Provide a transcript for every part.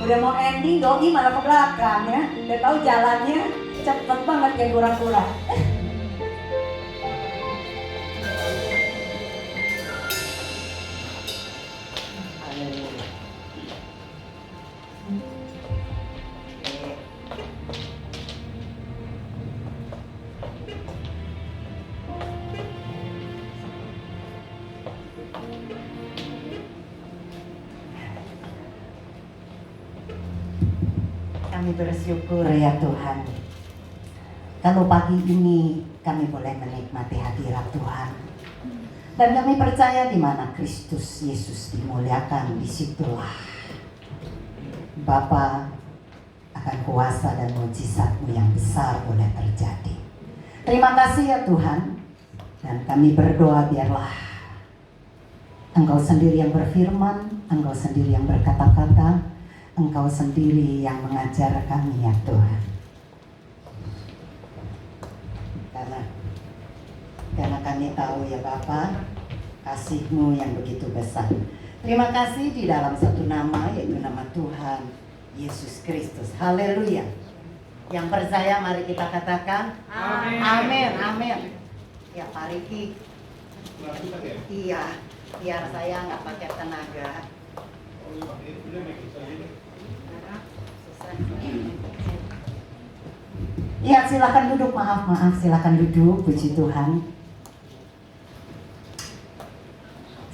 Udah mau ending, doi malah ke belakang ya. Udah tahu jalannya cepet banget kayak kura-kura. Kami bersyukur ya Tuhan, kalau pagi ini kami boleh menikmati hadirat Tuhan. Dan kami percaya di mana Kristus Yesus dimuliakan, disitulah Bapa akan kuasa dan mujizat-Mu yang besar boleh terjadi. Terima kasih ya Tuhan. Dan kami berdoa biarlah Engkau sendiri yang berfirman, Engkau sendiri yang berkata-kata, Engkau sendiri yang mengajar kami ya Tuhan. Karena kami tahu ya Bapa, kasih-Mu yang begitu besar. Terima kasih di dalam satu nama, yaitu nama Tuhan Yesus Kristus. Haleluya. Yang percaya mari kita katakan amin. Amin. Amin. Ya Pak Riki. Iya, biar saya nggak pakai tenaga. Ya silakan duduk, maaf silakan duduk, puji Tuhan.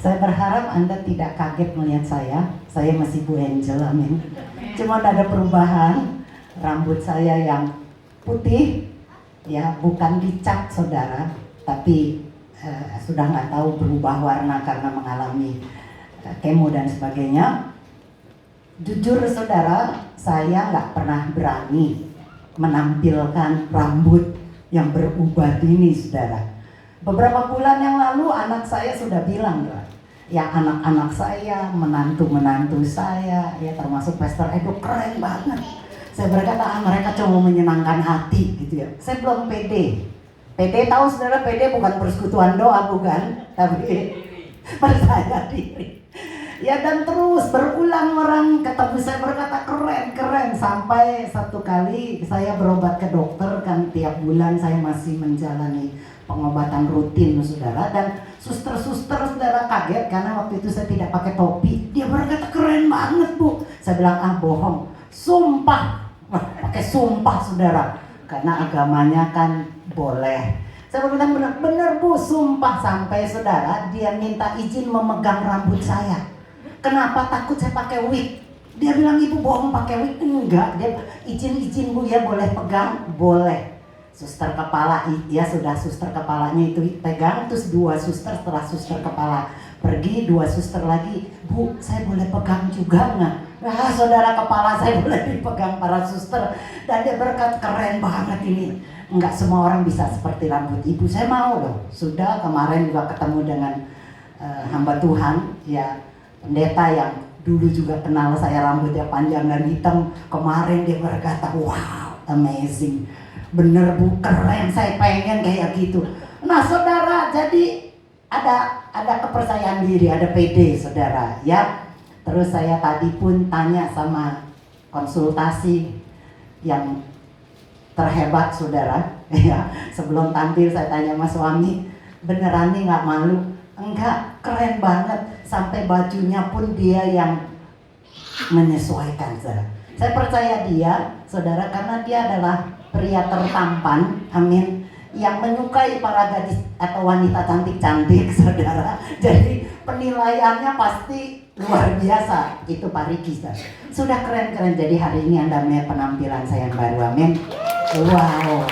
Saya berharap Anda tidak kaget melihat saya masih Bu Angel, amin. Cuma ada perubahan, rambut saya yang putih, ya bukan dicat saudara, tapi sudah nggak tahu berubah warna karena mengalami kemo dan sebagainya. Jujur saudara, saya nggak pernah berani menampilkan rambut yang berubah ini saudara. Beberapa bulan yang lalu anak saya sudah bilang ya anak-anak saya, menantu-menantu saya, ya termasuk Pastor Edo keren banget. Saya berkata mereka cuma menyenangkan hati gitu ya. Saya belum pede. Pede tahu saudara, pede bukan persekutuan doa bukan, tapi percaya diri. Ya dan terus berulang orang ketemu saya berkata keren sampai satu kali saya berobat ke dokter kan tiap bulan saya masih menjalani pengobatan rutin saudara, dan suster-suster saudara kaget karena waktu itu saya tidak pakai topi. Dia berkata keren banget Bu. Saya bilang bohong, sumpah. Pakai sumpah saudara, karena agamanya kan boleh. Saya bilang benar Bu, sumpah. Sampai saudara dia minta izin memegang rambut saya. Kenapa? Takut saya pakai wig. Dia bilang ibu bohong pakai wig. Enggak, dia izin Bu ya boleh pegang, boleh. Suster kepala, ya sudah suster kepalanya itu pegang, terus dua suster, setelah suster kepala pergi, dua suster lagi, Bu saya boleh pegang juga nggak? Nah saudara, kepala saya boleh dipegang para suster, dan dia berkata keren banget ini. Nggak semua orang bisa seperti rambut ibu. Saya mau loh. Sudah kemarin juga ketemu dengan hamba Tuhan, ya pendeta yang dulu juga kenal saya rambutnya panjang dan hitam. Kemarin dia berkata wow amazing. Bener Bu, keren, saya pengen kayak gitu. Nah saudara, jadi ada kepercayaan diri, ada PD saudara ya. Terus saya tadi pun tanya sama konsultasi yang terhebat saudara ya. Sebelum tampil saya tanya sama suami, beneran nih nggak malu? Enggak, keren banget. Sampai bajunya pun dia yang menyesuaikan saudara. Saya percaya dia saudara karena dia adalah pria tertampan, amin, yang menyukai para gadis atau wanita cantik-cantik saudara. Jadi penilaiannya pasti luar biasa. Itu Pak Riki sudah keren. Jadi hari ini Anda melihat penampilan saya yang baru, amin. Wow.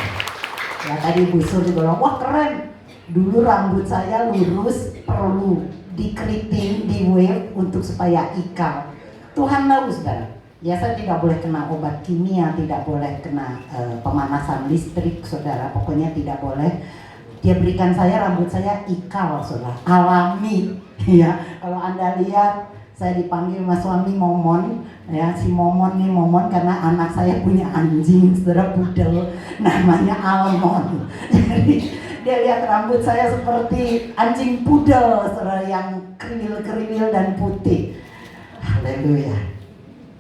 Ya tadi Bu Sur juga bilang, wah keren. Dulu rambut saya lurus, perlu dikeriting, di wave untuk supaya ikal. Tuhan tahu saudara. Ya saya tidak boleh kena obat kimia, tidak boleh kena pemanasan listrik saudara, pokoknya tidak boleh. Dia berikan saya rambut saya ikal saudara, alami ya. Kalau Anda lihat saya dipanggil mas suami Momon ya, si Momon nih Momon karena anak saya punya anjing saudara, pudel namanya Almond. Jadi dia lihat rambut saya seperti anjing pudel saudara, yang keril-keril dan putih. Haleluya.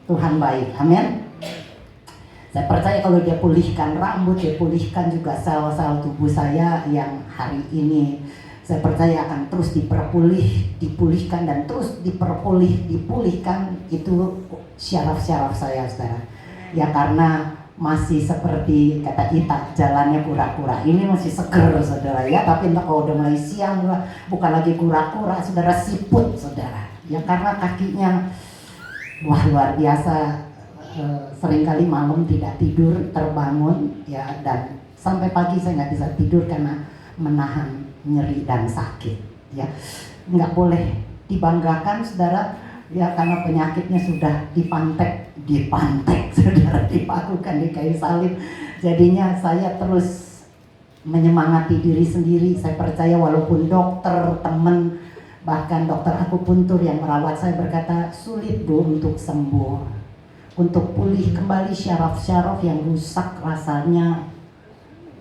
Tuhan baik, amin. Saya percaya kalau dia pulihkan rambut, dia pulihkan juga sel-sel tubuh saya yang hari ini saya percaya akan terus dipulihkan dan terus dipulihkan itu syaraf-syaraf saya, saudara. Ya karena masih seperti kata Ita, jalannya kura-kura. Ini masih seger, saudara ya. Tapi entah kalau udah mulai siang, bukan lagi kura-kura, saudara, siput, saudara. Ya karena kakinya, wah luar biasa. Seringkali malam tidak tidur, terbangun ya, dan sampai pagi saya nggak bisa tidur karena menahan nyeri dan sakit ya. Nggak boleh dibanggakan, saudara ya, karena penyakitnya sudah dipantek saudara, dipakukan di kayu salib. Jadinya saya terus menyemangati diri sendiri. Saya percaya walaupun dokter, teman, bahkan dokter akupuntur yang merawat saya berkata sulit Bu untuk sembuh, untuk pulih kembali syaraf-syaraf yang rusak, rasanya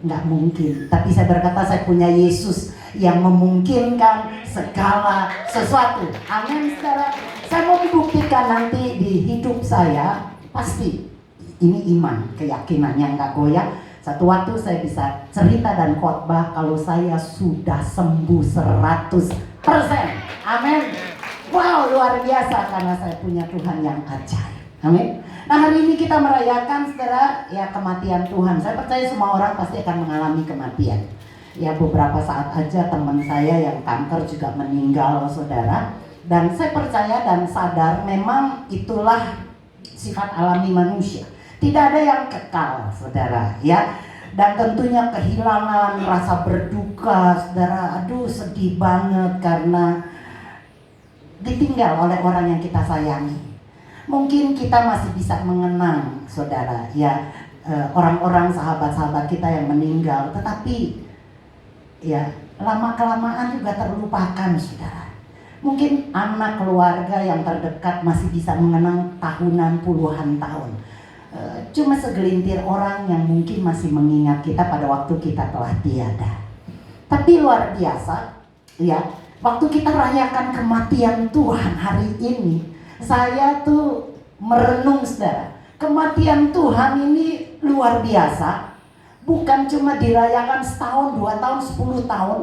nggak mungkin. Tapi saya berkata saya punya Yesus yang memungkinkan segala sesuatu. Amin, saudara. Saya mau buktikan nanti di hidup saya, pasti ini iman, keyakinan yang nggak goyah. Satu waktu saya bisa cerita dan khotbah kalau saya sudah sembuh 100%. Amin. Wow, luar biasa karena saya punya Tuhan yang ajaib. Amin. Nah hari ini kita merayakan, saudara, ya kematian Tuhan. Saya percaya semua orang pasti akan mengalami kematian. Ya beberapa saat aja teman saya yang kanker juga meninggal, saudara. Dan saya percaya dan sadar memang itulah sifat alami manusia. Tidak ada yang kekal, saudara, ya. Dan tentunya kehilangan, rasa berduka, saudara. Aduh sedih banget karena ditinggal oleh orang yang kita sayangi. Mungkin kita masih bisa mengenang, saudara, ya orang-orang sahabat-sahabat kita yang meninggal, tetapi ya lama-kelamaan juga terlupakan, saudara. Mungkin anak keluarga yang terdekat masih bisa mengenang tahunan, puluhan tahun. Cuma segelintir orang yang mungkin masih mengingat kita pada waktu kita telah tiada. Tapi luar biasa, ya, waktu kita rayakan kematian Tuhan hari ini, saya tuh merenung, saudara, kematian Tuhan ini luar biasa. Bukan cuma dirayakan setahun, 2 tahun, 10 tahun,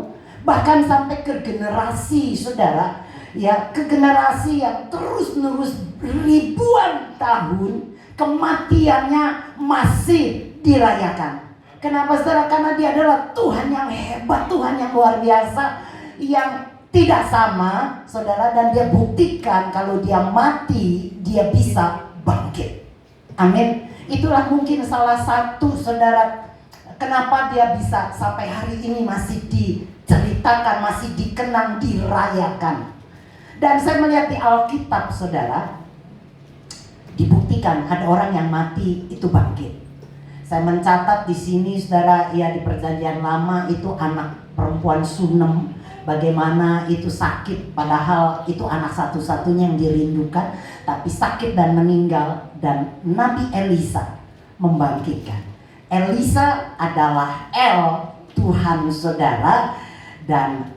bahkan sampai ke generasi, saudara, ya, ke generasi yang terus-menerus ribuan tahun kematiannya masih dirayakan. Kenapa, saudara? Karena dia adalah Tuhan yang hebat, Tuhan yang luar biasa, yang tidak sama, saudara, dan dia buktikan kalau dia mati, dia bisa bangkit. Amin. Itulah mungkin salah satu, saudara, kenapa dia bisa sampai hari ini masih diceritakan, masih dikenang, dirayakan. Dan saya melihat di Alkitab, saudara, dibuktikan ada orang yang mati itu bangkit. Saya mencatat di sini, saudara, ya di Perjanjian Lama itu anak perempuan Sunem, bagaimana itu sakit, padahal itu anak satu-satunya yang dirindukan, tapi sakit dan meninggal, dan Nabi Elisa membangkitkan. Elisa adalah El, Tuhan, saudara, dan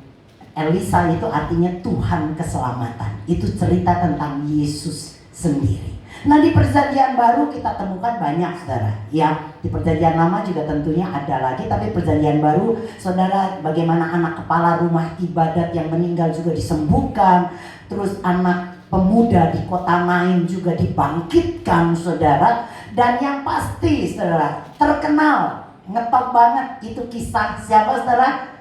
Elisa itu artinya Tuhan keselamatan. Itu cerita tentang Yesus sendiri. Nah di Perjanjian Baru kita temukan banyak, saudara, ya. Di Perjanjian Lama juga tentunya ada lagi, tapi Perjanjian Baru, saudara, bagaimana anak kepala rumah ibadat yang meninggal juga disembuhkan. Terus anak pemuda di kota Nain juga dibangkitkan, saudara. Dan yang pasti, saudara, terkenal, ngetop banget, itu kisah siapa, saudara?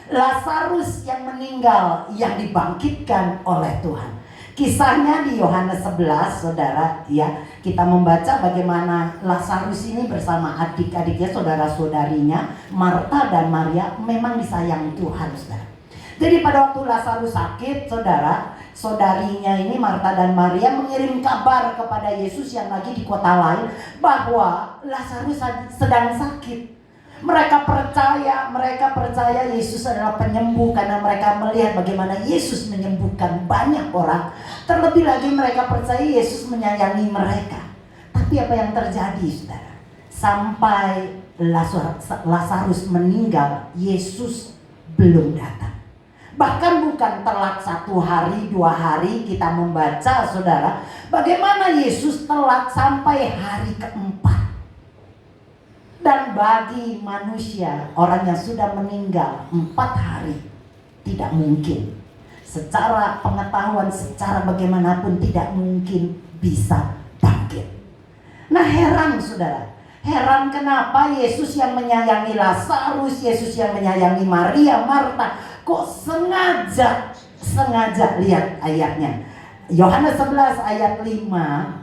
Lazarus yang meninggal, yang dibangkitkan oleh Tuhan. Kisahnya di Yohanes 11, saudara, ya, kita membaca bagaimana Lazarus ini bersama adik-adiknya, saudara-saudarinya, Marta dan Maria, memang disayang Tuhan, saudara. Jadi pada waktu Lazarus sakit, saudara, saudarinya ini Marta dan Maria mengirim kabar kepada Yesus yang lagi di kota lain bahwa Lazarus sedang sakit. Mereka percaya Yesus adalah penyembuh karena mereka melihat bagaimana Yesus menyembuhkan banyak orang. Terlebih lagi mereka percaya Yesus menyayangi mereka. Tapi apa yang terjadi, saudara? Sampai Lazarus meninggal, Yesus belum datang. Bahkan bukan telat 1 hari, 2 hari kita membaca, saudara. Bagaimana Yesus telat sampai hari keempat. Dan bagi manusia, orang yang sudah meninggal 4 hari, tidak mungkin. Secara pengetahuan, secara bagaimanapun tidak mungkin bisa bangkit. Nah, heran saudara. Heran kenapa Yesus yang menyayangi Lazarus, Yesus yang menyayangi Maria, Marta, kok sengaja lihat ayatnya. Yohanes 11 ayat 5.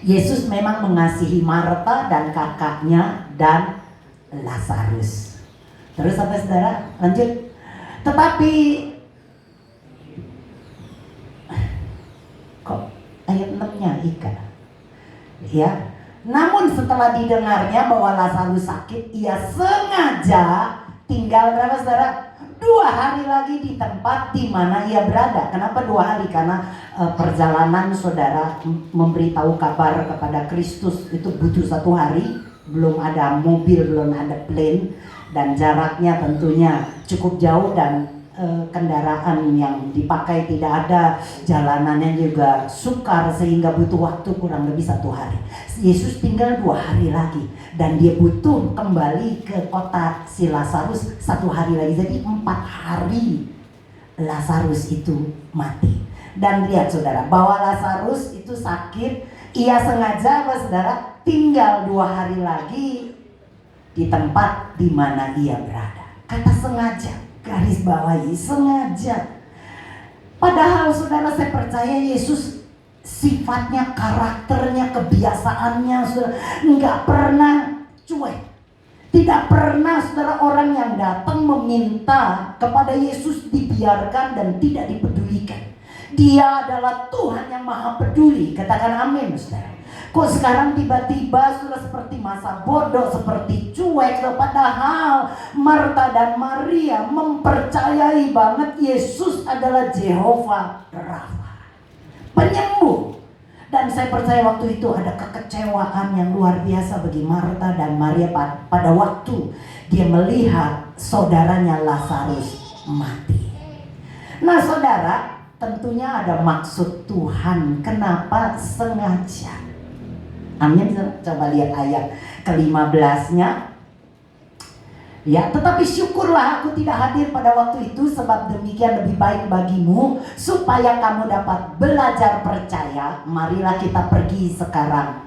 Yesus memang mengasihi Marta dan kakaknya dan Lazarus. Terus sampai saudara, lanjut. Tetapi kok ayat 6-nya Ika? Ya. Namun setelah didengarnya bahwa Lazarus sakit, ia sengaja tinggal berapa saudara? 2 hari lagi di tempat di mana ia berada. Kenapa 2 hari? Karena perjalanan saudara memberitahu kabar kepada Kristus itu butuh 1 hari. Belum ada mobil, belum ada plane, dan jaraknya tentunya cukup jauh, dan kendaraan yang dipakai tidak ada, jalanannya juga sukar, sehingga butuh waktu kurang lebih 1 hari. Yesus tinggal 2 hari lagi, dan dia butuh kembali ke kota si Lazarus 1 hari lagi. Jadi 4 hari Lazarus itu mati. Dan lihat saudara, bahwa Lazarus itu sakit, ia sengaja saudara tinggal 2 hari lagi di tempat di mana ia berada. Kata sengaja, garis bawahi, sengaja. Padahal saudara, saya percaya Yesus sifatnya, karakternya, kebiasaannya saudara, nggak pernah cuek. Tidak pernah saudara orang yang datang meminta kepada Yesus dibiarkan dan tidak dipedulikan. Dia adalah Tuhan yang maha peduli. Katakan amin saudara. Kok sekarang tiba-tiba sudah seperti masa bodoh, seperti cuek. Padahal Marta dan Maria mempercayai banget Yesus adalah Jehovah Rafa, penyembuh. Dan saya percaya waktu itu ada kekecewaan yang luar biasa bagi Marta dan Maria pada waktu dia melihat saudaranya Lazarus mati. Nah saudara, tentunya ada maksud Tuhan. Kenapa sengaja? Amin. Coba lihat ayat ke-15-nya. Ya, tetapi syukurlah aku tidak hadir pada waktu itu, sebab demikian lebih baik bagimu, supaya kamu dapat belajar percaya. Marilah kita pergi sekarang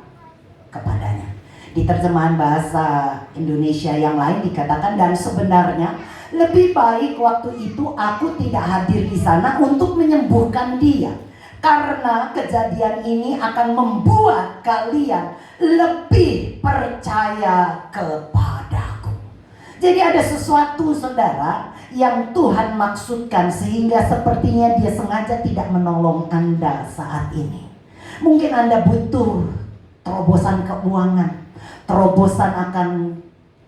kepadanya. Di terjemahan bahasa Indonesia yang lain dikatakan, dan sebenarnya lebih baik waktu itu aku tidak hadir di sana untuk menyembuhkan dia, karena kejadian ini akan membuat kalian lebih percaya kepadaku. Jadi ada sesuatu saudara yang Tuhan maksudkan, sehingga sepertinya dia sengaja tidak menolong Anda saat ini. Mungkin Anda butuh terobosan keuangan, terobosan akan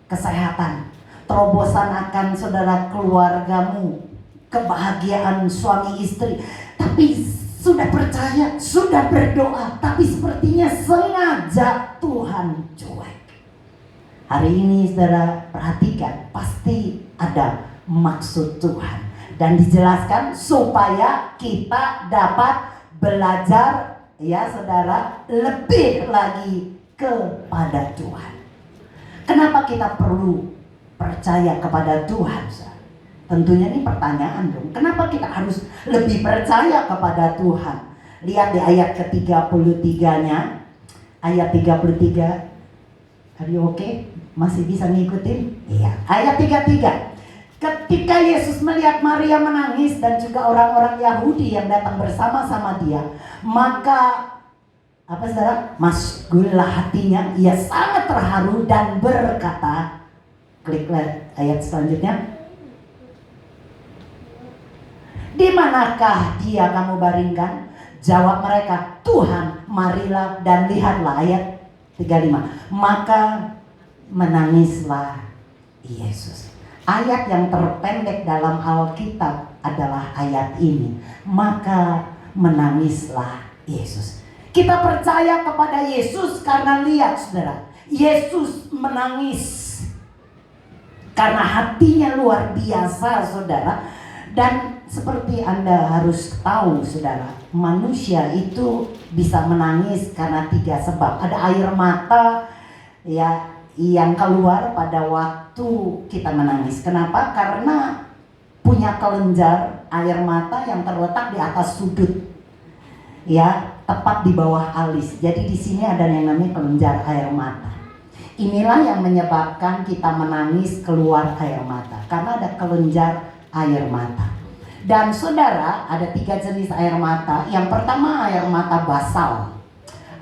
kesehatan, terobosan akan saudara keluargamu, kebahagiaan suami istri. Tapi sudah percaya, sudah berdoa, tapi sepertinya sengaja Tuhan cuek. Hari ini saudara perhatikan, pasti ada maksud Tuhan. Dan dijelaskan supaya kita dapat belajar, ya saudara, lebih lagi kepada Tuhan. Kenapa kita perlu percaya kepada Tuhan, saudara? Tentunya ini pertanyaan dong. Kenapa kita harus lebih percaya kepada Tuhan? Lihat di ayat ke-33-nya. Ayat 33. Are you okay? Masih bisa ngikutin? Iya. Ayat 33. Ketika Yesus melihat Maria menangis dan juga orang-orang Yahudi yang datang bersama-sama dia, maka apa saudara? Masgullah hatinya, ia sangat terharu dan berkata, klik ayat selanjutnya. Di manakah dia kamu baringkan? Jawab mereka, Tuhan, marilah dan lihatlah. Ayat 35. Maka menangislah Yesus. Ayat yang terpendek dalam Alkitab adalah ayat ini. Maka menangislah Yesus. Kita percaya kepada Yesus karena lihat saudara, Yesus menangis karena hatinya luar biasa saudara. Dan seperti Anda harus tahu saudara, manusia itu bisa menangis karena 3 sebab. Ada air mata ya yang keluar pada waktu kita menangis. Kenapa? Karena punya kelenjar air mata yang terletak di atas sudut, ya, tepat di bawah alis. Jadi di sini ada yang namanya kelenjar air mata. Inilah yang menyebabkan kita menangis keluar air mata, karena ada kelenjar air mata. Dan saudara, ada 3 jenis air mata. Yang pertama air mata basal.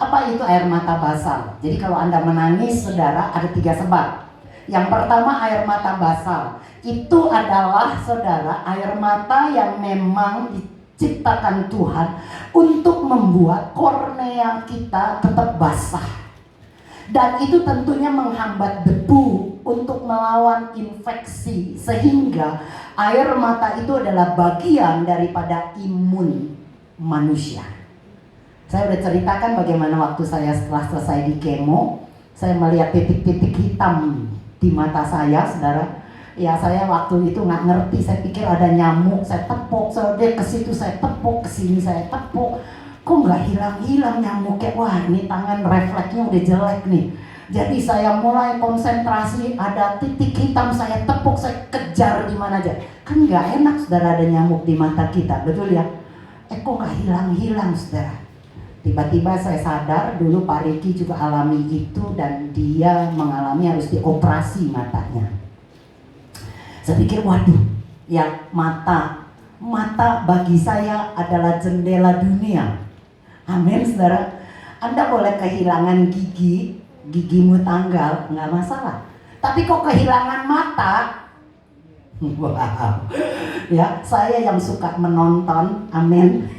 Apa itu air mata basal? Jadi kalau Anda menangis saudara, ada 3 sebab. Yang pertama air mata basal. Itu adalah saudara air mata yang memang diciptakan Tuhan untuk membuat kornea kita tetap basah. Dan itu tentunya menghambat debu untuk melawan infeksi, sehingga air mata itu adalah bagian daripada imun manusia. Saya udah ceritakan bagaimana waktu saya setelah selesai di kemo, saya melihat titik-titik hitam di mata saya, saudara. Ya, saya waktu itu nggak ngerti, saya pikir ada nyamuk, saya tepuk, saya ke situ saya tepuk, ke sini saya tepuk. Kok nggak hilang-hilang nyamuknya? Wah, ini tangan refleksnya udah jelek nih. Jadi saya mulai konsentrasi, ada titik hitam, saya tepuk, saya kejar di mana aja. Kan nggak enak saudara ada nyamuk di mata kita, betul ya? Kok nggak hilang-hilang saudara? Tiba-tiba saya sadar, dulu Pak Riki juga alami itu dan dia mengalami harus dioperasi matanya. Saya pikir waduh, ya mata bagi saya adalah jendela dunia. Amin saudara. Anda boleh kehilangan gigimu tanggal, nggak masalah. Tapi kok kehilangan mata? Wow. Ya, saya yang suka menonton, amin.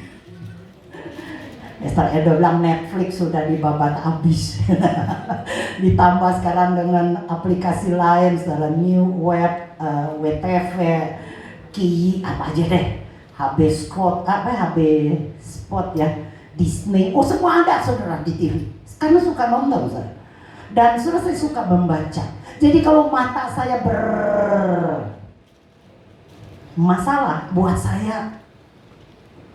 Esther Edo bilang Netflix sudah dibabat habis. Ditambah sekarang dengan aplikasi lain, saudara, New Web, WTV, Ki, apa aja deh, HB Spot ya, Disney, semua ada saudara di TV. Karena suka nonton saudara. Dan saudara saya suka membaca. Jadi kalau mata saya bermasalah, buat saya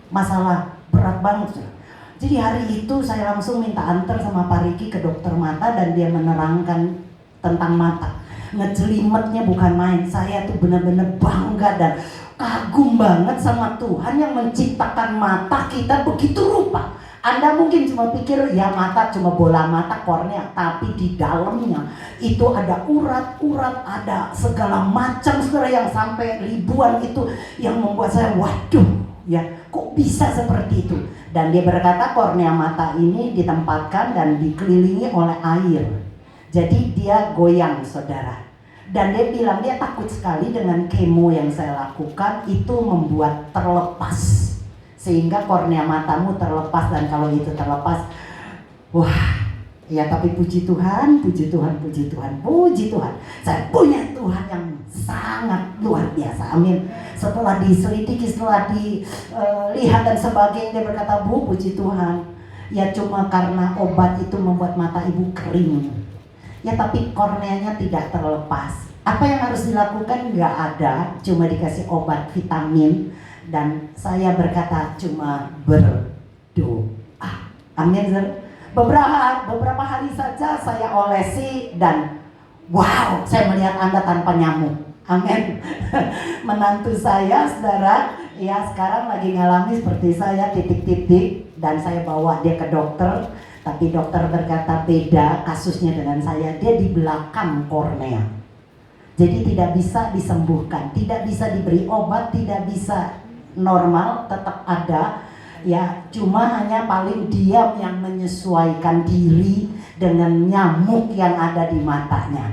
masalah berat banget saudara. Jadi hari itu saya langsung minta antar sama Pak Riki ke dokter mata dan dia menerangkan tentang mata. Ngejelimetnya bukan main. Saya tuh benar-benar bangga dan kagum banget sama Tuhan yang menciptakan mata kita begitu rupa. Anda mungkin cuma pikir ya mata cuma bola mata, kornea, tapi di dalamnya itu ada urat-urat, ada segala macam saudara yang sampai ribuan itu yang membuat saya waduh ya kok bisa seperti itu. Dan dia berkata kornea mata ini ditempatkan dan dikelilingi oleh air. Jadi dia goyang saudara. Dan dia bilang dia takut sekali dengan kemo yang saya lakukan itu membuat terlepas. Sehingga kornea matamu terlepas, dan kalau itu terlepas, wah, ya tapi puji Tuhan, puji Tuhan, puji Tuhan, puji Tuhan. Saya punya Tuhan yang sangat luar biasa, amin. Setelah diselidiki, setelah dilihat dan sebagainya, dia berkata, Bu, puji Tuhan. Ya cuma karena obat itu membuat mata ibu kering. Ya tapi korneanya tidak terlepas. Apa yang harus dilakukan? Nggak ada, cuma dikasih obat vitamin. Dan saya berkata cuma berdoa. Amin. Beberapa hari saja saya olesi dan wow, saya melihat Anda tanpa nyamuk. Amin. Menantu saya, saudara, ya sekarang lagi ngalami seperti saya, titik-titik, dan saya bawa dia ke dokter. Tapi dokter berkata beda kasusnya dengan saya, dia di belakang kornea. Jadi tidak bisa disembuhkan, tidak bisa diberi obat, tidak bisa normal, tetap ada ya, cuma hanya paling diam yang menyesuaikan diri dengan nyamuk yang ada di matanya.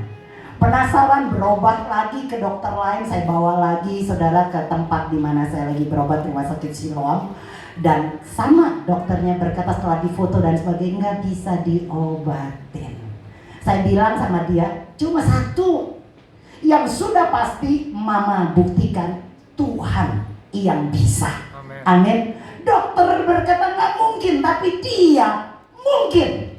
Penasaran berobat lagi ke dokter lain, saya bawa lagi saudara ke tempat di mana saya lagi berobat, rumah sakit Siloam, dan sama dokternya berkata setelah difoto dan sebagainya nggak bisa diobatin. Saya bilang sama dia cuma satu yang sudah pasti mama buktikan, Tuhan yang bisa. Amin. Dokter berkata nggak mungkin, tapi dia mungkin.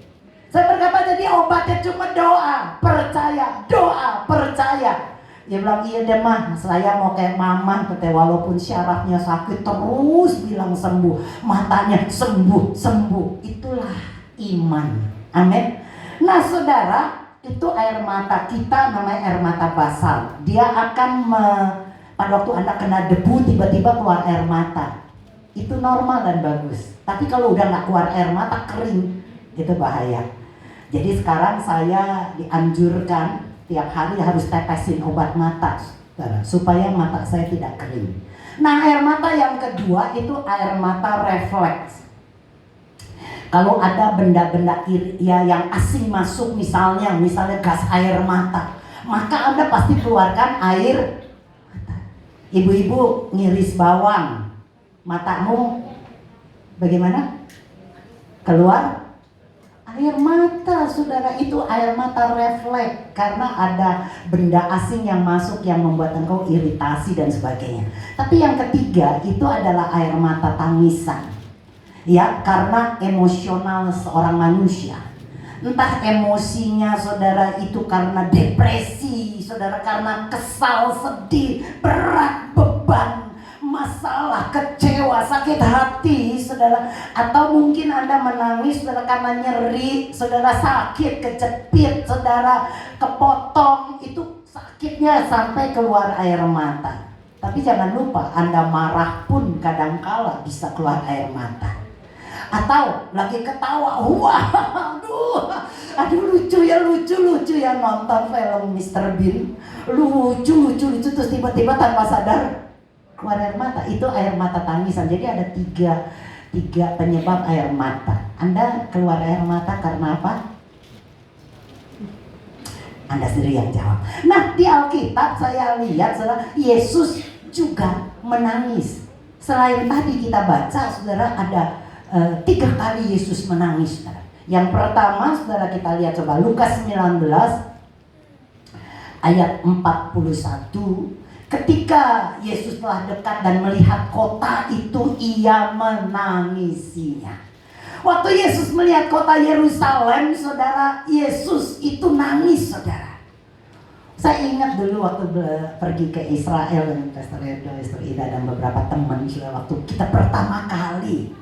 Saya berkata jadi obatnya cuma doa, percaya, doa, percaya. Dia bilang, iya deh mah, saya mau kayak mama, walaupun syarafnya sakit terus bilang sembuh, matanya sembuh, sembuh. Itulah iman. Amin. Nah saudara, itu air mata kita namanya air mata basal. Dia akan pada waktu Anda kena debu tiba-tiba keluar air mata. Itu normal dan bagus. Tapi kalau udah nggak keluar air mata, kering, itu bahaya. Jadi sekarang saya dianjurkan tiap hari harus tetesin obat mata supaya mata saya tidak kering. Nah air mata yang kedua itu air mata refleks. Kalau ada benda-benda ya yang asing masuk, misalnya gas air mata, maka Anda pasti keluarkan air mata. Ibu-ibu ngiris bawang, matamu bagaimana? Keluar air mata, saudara. Itu air mata refleks karena ada benda asing yang masuk yang membuat engkau iritasi dan sebagainya. Tapi yang ketiga itu adalah air mata tangisan. Ya, karena emosional seorang manusia. Entah emosinya saudara itu karena depresi, saudara karena kesal, sedih, berat, beban, masalah, kecewa, sakit hati, saudara. Atau mungkin Anda menangis, saudara, karena nyeri, saudara, sakit, kejepit, saudara, kepotong. Itu sakitnya sampai keluar air mata. Tapi jangan lupa, Anda marah pun kadangkala bisa keluar air mata. Atau lagi ketawa, wah, aduh lucu ya nonton film Mr. Bean, lucu terus tiba-tiba tanpa sadar keluar air mata. Itu air mata tangisan. Jadi ada tiga penyebab air mata. Anda keluar air mata karena apa? Anda sendiri yang jawab. Nah di Alkitab saya lihat saudara, Yesus juga menangis. Selain tadi kita baca saudara, ada 3 kali Yesus menangis saudara. Yang pertama saudara kita lihat coba Lukas 19 ayat 41. Ketika Yesus telah dekat dan melihat kota itu, ia menangisinya. Waktu Yesus melihat kota Yerusalem, saudara, Yesus itu nangis, saudara. Saya ingat dulu waktu pergi ke Israel dengan Pastor Edo, Pastor Ida dan beberapa teman, saudara, waktu kita pertama kali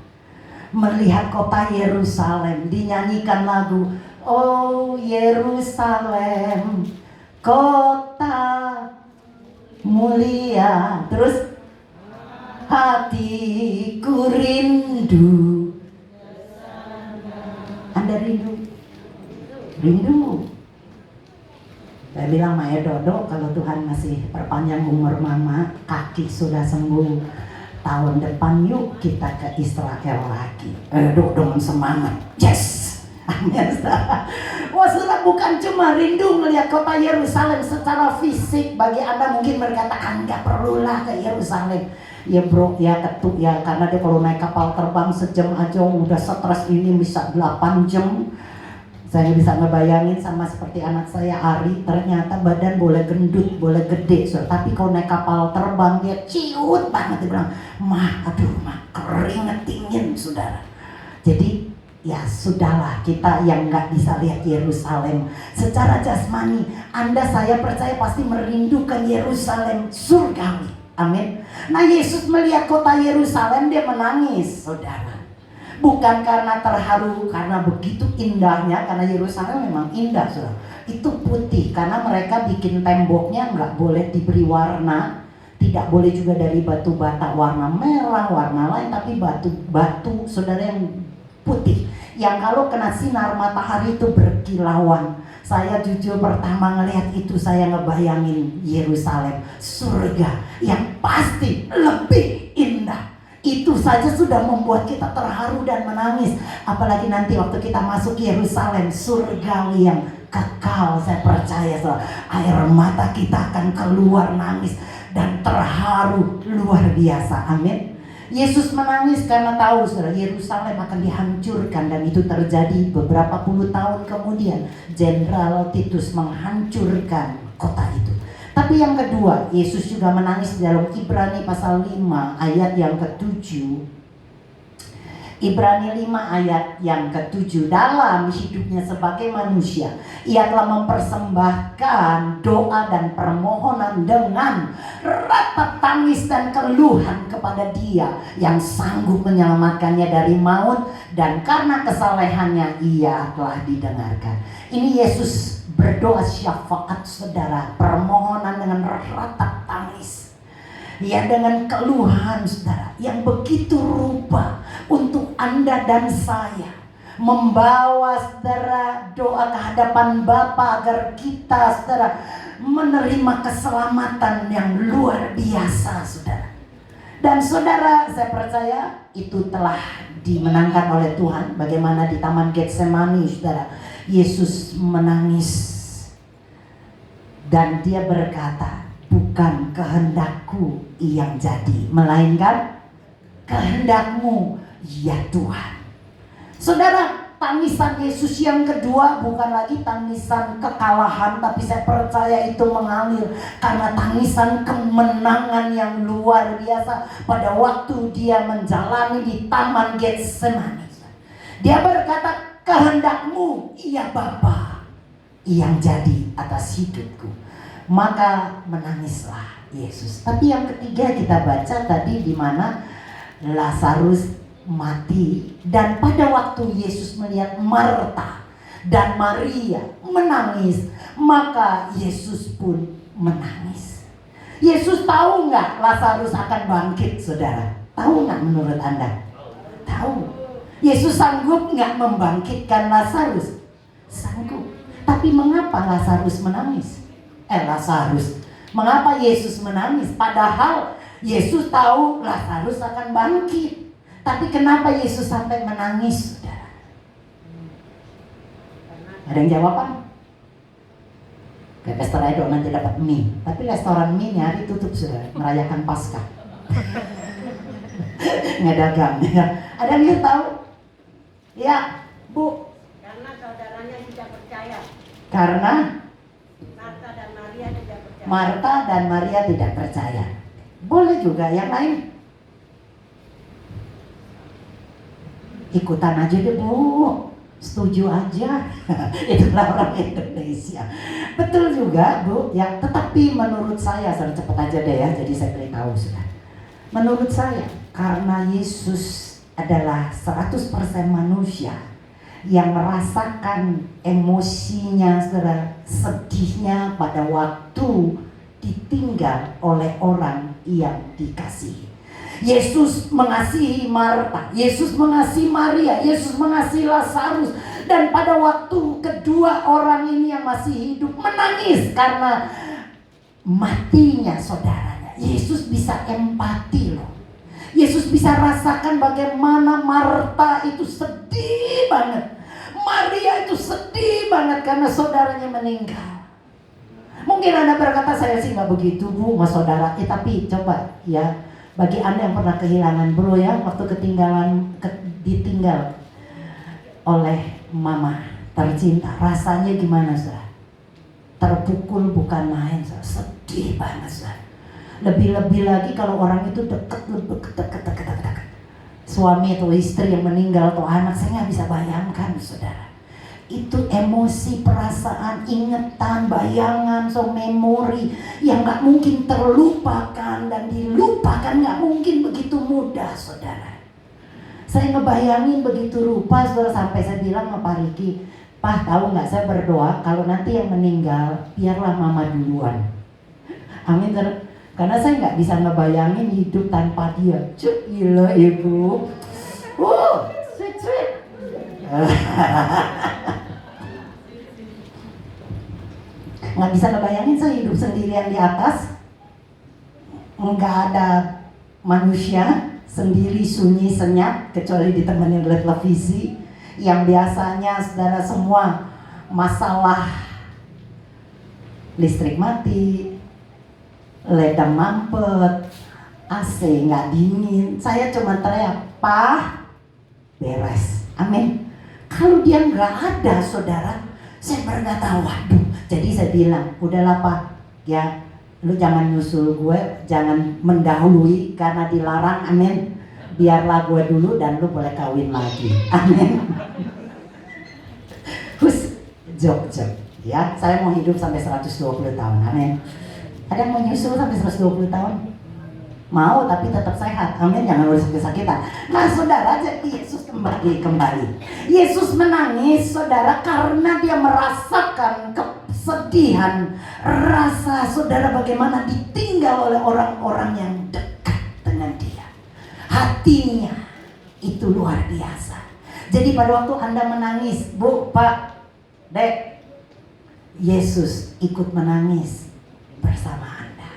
melihat kota Yerusalem, dinyanyikan lagu Oh Yerusalem, kota mulia, terus hatiku rindu. Anda rindu? Rindu. Saya bilang Maya Dodo, kalau Tuhan masih perpanjang umur mama, kaki sudah sembuh, tahun depan yuk kita ke Israel lagi. Dok dengan semangat, yes. Amin. Wah saudara, bukan cuma rindu melihat kota Yerusalem secara fisik. Bagi Anda mungkin berkata, nggak perlulah ke Yerusalem. Ya bro, ya ketuk ya, karena dia kalau naik kapal terbang sejam aja udah stres, ini bisa 8 jam. Saya bisa ngebayangin sama seperti anak saya Ari, ternyata badan boleh gendut, boleh gede, tapi kalau naik kapal terbang dia ciut banget. Dia bilang, aduh keringet dingin saudara. Jadi ya sudahlah, kita yang nggak bisa lihat Yerusalem secara jasmani, saya percaya pasti merindukan Yerusalem surgawi. Amin. Nah Yesus melihat kota Yerusalem, dia menangis saudara. Bukan karena terharu, karena begitu indahnya, karena Yerusalem memang indah saudara. Itu putih karena mereka bikin temboknya nggak boleh diberi warna, tidak boleh juga dari batu bata warna merah, warna lain, tapi batu saudara yang putih, yang kalau kena sinar matahari itu berkilauan. Saya jujur pertama ngelihat itu saya ngebayangin Yerusalem, surga yang pasti lebih indah. Itu saja sudah membuat kita terharu dan menangis. Apalagi nanti waktu kita masuk Yerusalem surgawi yang kekal. Saya percaya air mata kita akan keluar nangis dan terharu luar biasa. Amin. Yesus menangis karena tahu saudara, Yerusalem akan dihancurkan, dan itu terjadi beberapa puluh tahun kemudian. Jenderal Titus menghancurkan kota itu. Tapi yang kedua, Yesus juga menangis dalam Ibrani pasal 5 ayat yang ke-7. Ibrani 5 ayat yang ke-7, dalam hidupnya sebagai manusia ia telah mempersembahkan doa dan permohonan dengan ratap tangis dan keluhan kepada Dia yang sanggup menyelamatkannya dari maut, dan karena kesalehannya ia telah didengarkan. Ini Yesus berdoa syafaat, saudara, permohonan dengan ratap tangis. Ya, dengan keluhan, saudara, yang begitu rupa untuk Anda dan saya, membawa, saudara, doa ke hadapan Bapa agar kita, saudara, menerima keselamatan yang luar biasa, saudara. Dan saudara, saya percaya itu telah dimenangkan oleh Tuhan. Bagaimana di Taman Getsemani, saudara, Yesus menangis dan Dia berkata, bukan kehendakku yang jadi, melainkan kehendak-Mu ya Tuhan. Saudara, tangisan Yesus yang kedua bukan lagi tangisan kekalahan, tapi saya percaya itu mengalir karena tangisan kemenangan yang luar biasa pada waktu Dia menjalani di Taman Getsemani. Dia berkata, kehendak-Mu ya Bapa yang jadi atas hidupku. Maka menangislah Yesus. Tapi yang ketiga kita baca tadi, di mana Lazarus mati, dan pada waktu Yesus melihat Marta dan Maria menangis, maka Yesus pun menangis. Yesus tahu nggak Lazarus akan bangkit, saudara? Tahu nggak menurut Anda? Tahu. Yesus sanggup nggak membangkitkan Lazarus? Sanggup. Tapi mengapa Lazarus menangis? Mengapa Yesus menangis? Padahal Yesus tahu Lazarus akan bangkit. Tapi kenapa Yesus sampai menangis, saudara? Ada yang jawaban? Kayak pesta Edo nanti dapat mie. Tapi restoran mie hari tutup, saudara, merayakan Paskah. Nggak dagang ya. Ada yang tahu? Ya, Bu. Karena saudaranya tidak percaya. Karena Marta dan Maria Marta dan Maria tidak tidak percaya. percaya. Boleh juga yang lain. Ikutan aja deh, Bu. Setuju aja. Itulah orang Indonesia. Betul juga, Bu. Ya, tetapi menurut saya, cepat aja deh ya. Jadi saya beritahu sudah. Menurut saya, karena Yesus adalah 100% manusia yang merasakan emosinya, saudara, sedihnya pada waktu ditinggal oleh orang yang dikasihi. Yesus mengasihi Marta, Yesus mengasihi Maria, Yesus mengasihi Lazarus, dan pada waktu kedua orang ini yang masih hidup menangis karena matinya saudaranya. Yesus bisa empati loh. Yesus bisa rasakan bagaimana Marta itu sedih banget, Maria itu sedih banget karena saudaranya meninggal. Mungkin Anda berkata, saya sih nggak begitu, Bu, sama saudara. Tapi coba ya, bagi Anda yang pernah kehilangan, bro ya, waktu ditinggal oleh mama tercinta, rasanya gimana, saudara? Terpukul bukan main, saudara. Sedih banget, saudara. Lebih-lebih lagi kalau orang itu dekat. Suami atau istri yang meninggal atau anak, saya nggak bisa bayangkan, saudara. Itu emosi, perasaan, ingatan, bayangan, memori yang nggak mungkin terlupakan, dan dilupakan nggak mungkin begitu mudah, saudara. Saya ngebayangin begitu rupa, saudara, sampai saya bilang sama Pak Riki, Pak, tahu nggak, saya berdoa kalau nanti yang meninggal biarlah mama duluan. Amin, saudara. Karena saya nggak bisa ngebayangin hidup tanpa dia. Gila ibu. Sweet. Nggak bisa ngebayangin saya hidup sendirian di atas. Nggak ada manusia, sendiri, sunyi, senyap, kecuali ditemenin oleh televisi. Yang biasanya, saudara, semua masalah listrik mati, ledang mampet, AC nggak dingin. Saya cuma teriak, Pak, beres. Amin. Kalau dia nggak ada, saudara, saya berkata, waduh. Jadi saya bilang, udahlah Pak, ya, lu jangan nyusul gue, jangan mendahului karena dilarang. Amin. biarlah gue dulu dan lu boleh kawin lagi. Amin. Jok. Ya, saya mau hidup sampai 120 tahun. Amin. Ada yang mau nyusul sampai 120 tahun? Mau tapi tetap sehat. Amin. Jangan urus kesakitan. Nah, saudara, jadi Yesus kembali. Yesus menangis, saudara, karena dia merasakan kesedihan, rasa saudara bagaimana ditinggal oleh orang-orang yang dekat dengan dia. Hatinya itu luar biasa. Jadi pada waktu Anda menangis, Bu, Pak, Dek, Yesus ikut menangis bersama Anda.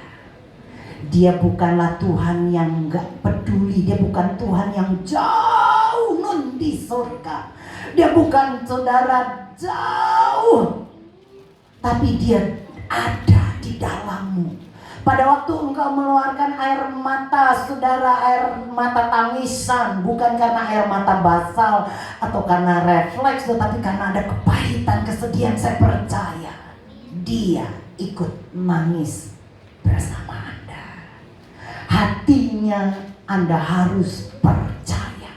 Dia bukanlah Tuhan yang gak peduli. Dia bukan Tuhan yang jauh nun di surga. Dia bukan saudara jauh, tapi dia ada di dalammu. Pada waktu engkau mengeluarkan air mata, saudara, air mata tangisan, bukan karena air mata basal atau karena refleks, tetapi karena ada kepahitan, kesedihan, saya percaya dia ikut nangis bersama Anda. Hatinya Anda harus percaya.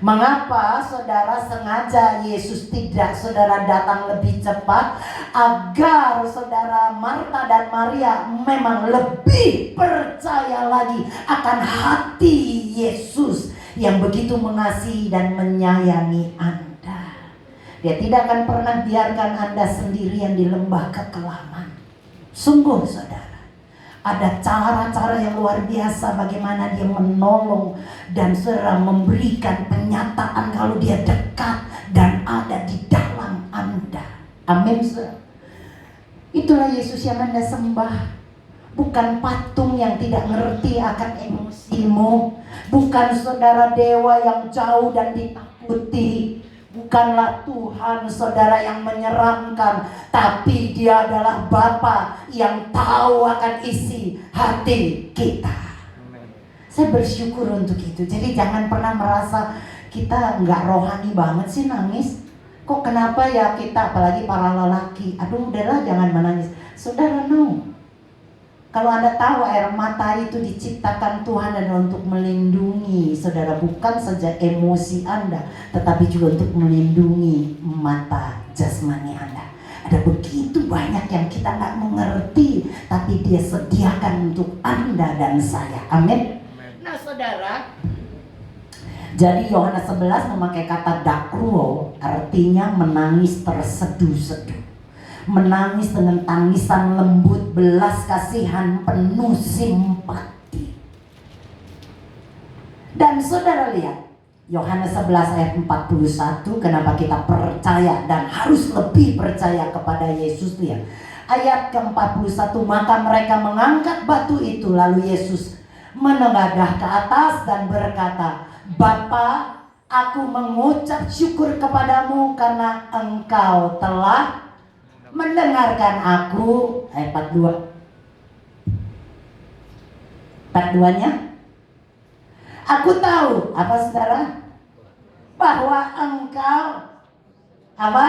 Mengapa saudara sengaja Yesus tidak saudara datang lebih cepat? Agar saudara Marta dan Maria memang lebih percaya lagi akan hati Yesus yang begitu mengasihi dan menyayangi Anda. Dia tidak akan pernah biarkan Anda sendirian di lembah kekelaman. Sungguh saudara, ada cara-cara yang luar biasa bagaimana dia menolong dan saudara memberikan penyataan kalau dia dekat dan ada di dalam Anda. Amin, saudara. Itulah Yesus yang Anda sembah. Bukan patung yang tidak ngerti akan emosimu. Bukan saudara dewa yang jauh dan ditakuti. Bukanlah Tuhan saudara yang menyeramkan, tapi dia adalah Bapa yang tahu akan isi hati kita. Saya bersyukur untuk itu. Jadi jangan pernah merasa kita nggak rohani banget sih nangis. Kok kenapa ya kita, apalagi para lelaki, aduh udahlah jangan menangis. Saudara, no. Kalau Anda tahu air mata itu diciptakan Tuhan adalah untuk melindungi saudara, bukan saja emosi Anda, tetapi juga untuk melindungi mata jasmani Anda. Ada begitu banyak yang kita nggak mengerti, tapi dia sediakan untuk Anda dan saya. Amin. Nah saudara, jadi Yohanes 11 memakai kata dakruo, artinya menangis terseduh-seduh. Menangis dengan tangisan lembut, belas kasihan, penuh simpati. Dan saudara lihat Yohanes 11 ayat 41, kenapa kita percaya dan harus lebih percaya kepada Yesus. Lihat ayat ke-41, maka mereka mengangkat batu itu, lalu Yesus menengadah ke atas dan berkata, Bapa, aku mengucap syukur kepadamu karena engkau telah mendengarkan aku. Ayat 42. 42-nya, aku tahu apa saudara? Bahwa engkau apa?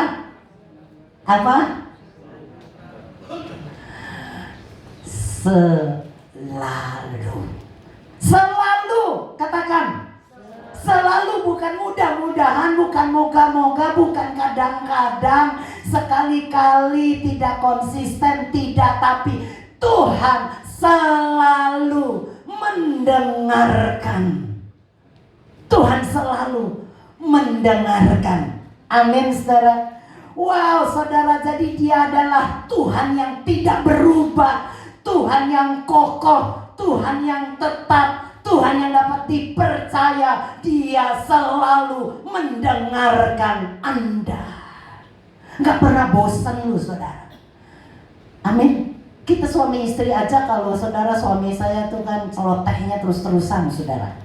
Selalu katakan selalu, bukan mudah-mudahan, bukan moga-moga, bukan kadang-kadang, sekali-kali, tidak konsisten, tidak, tapi Tuhan selalu mendengarkan. Tuhan selalu mendengarkan. Amin saudara. Wow saudara, jadi dia adalah Tuhan yang tidak berubah, Tuhan yang kokoh, Tuhan yang tetap, Tuhan yang dapat dipercaya. Dia selalu mendengarkan Anda. Gak pernah bosan lu saudara. Amin. Kita suami istri aja, kalau saudara suami saya tuh kan celotehnya terus-terusan saudara.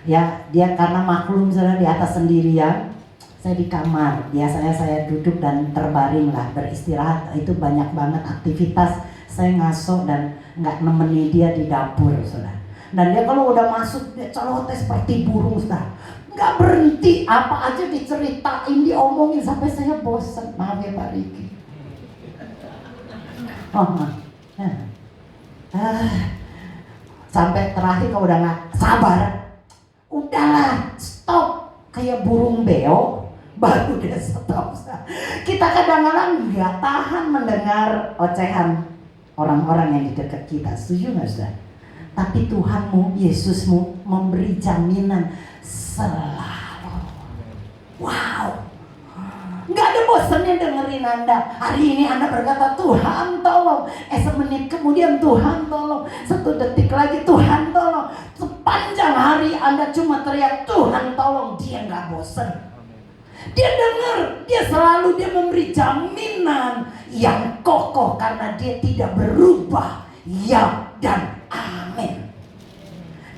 Ya dia karena maklum saudara di atas sendirian. Saya di kamar, biasanya saya duduk dan terbaring lah, beristirahat. Itu banyak banget aktivitas. Saya ngaso dan gak nemeni dia di dapur saudara. Dan dia kalau udah masuk, dia celoteh seperti burung saudara. Gak berhenti, apa aja diceritain, diomongin sampai saya bosan. Maaf ya Pak Riki. Sampai terakhir kalau udah gak sabar, udahlah stop, kayak burung beo baru dia stop. Kita kadang-kadang nggak tahan mendengar ocehan orang-orang yang di dekat kita, setuju nggak saudara? Tapi Tuhanmu, Yesusmu memberi jaminan selalu. Wow, nggak ada bosannya dengerin Anda. Hari ini Anda berkata Tuhan tolong, semenit kemudian Tuhan tolong, 1 detik lagi Tuhan tolong. Sepanjang hari Anda cuma teriak Tuhan tolong, dia nggak bosan. Dia dengar, dia selalu dia memberi jaminan yang kokoh karena dia tidak berubah. Ya dan amin.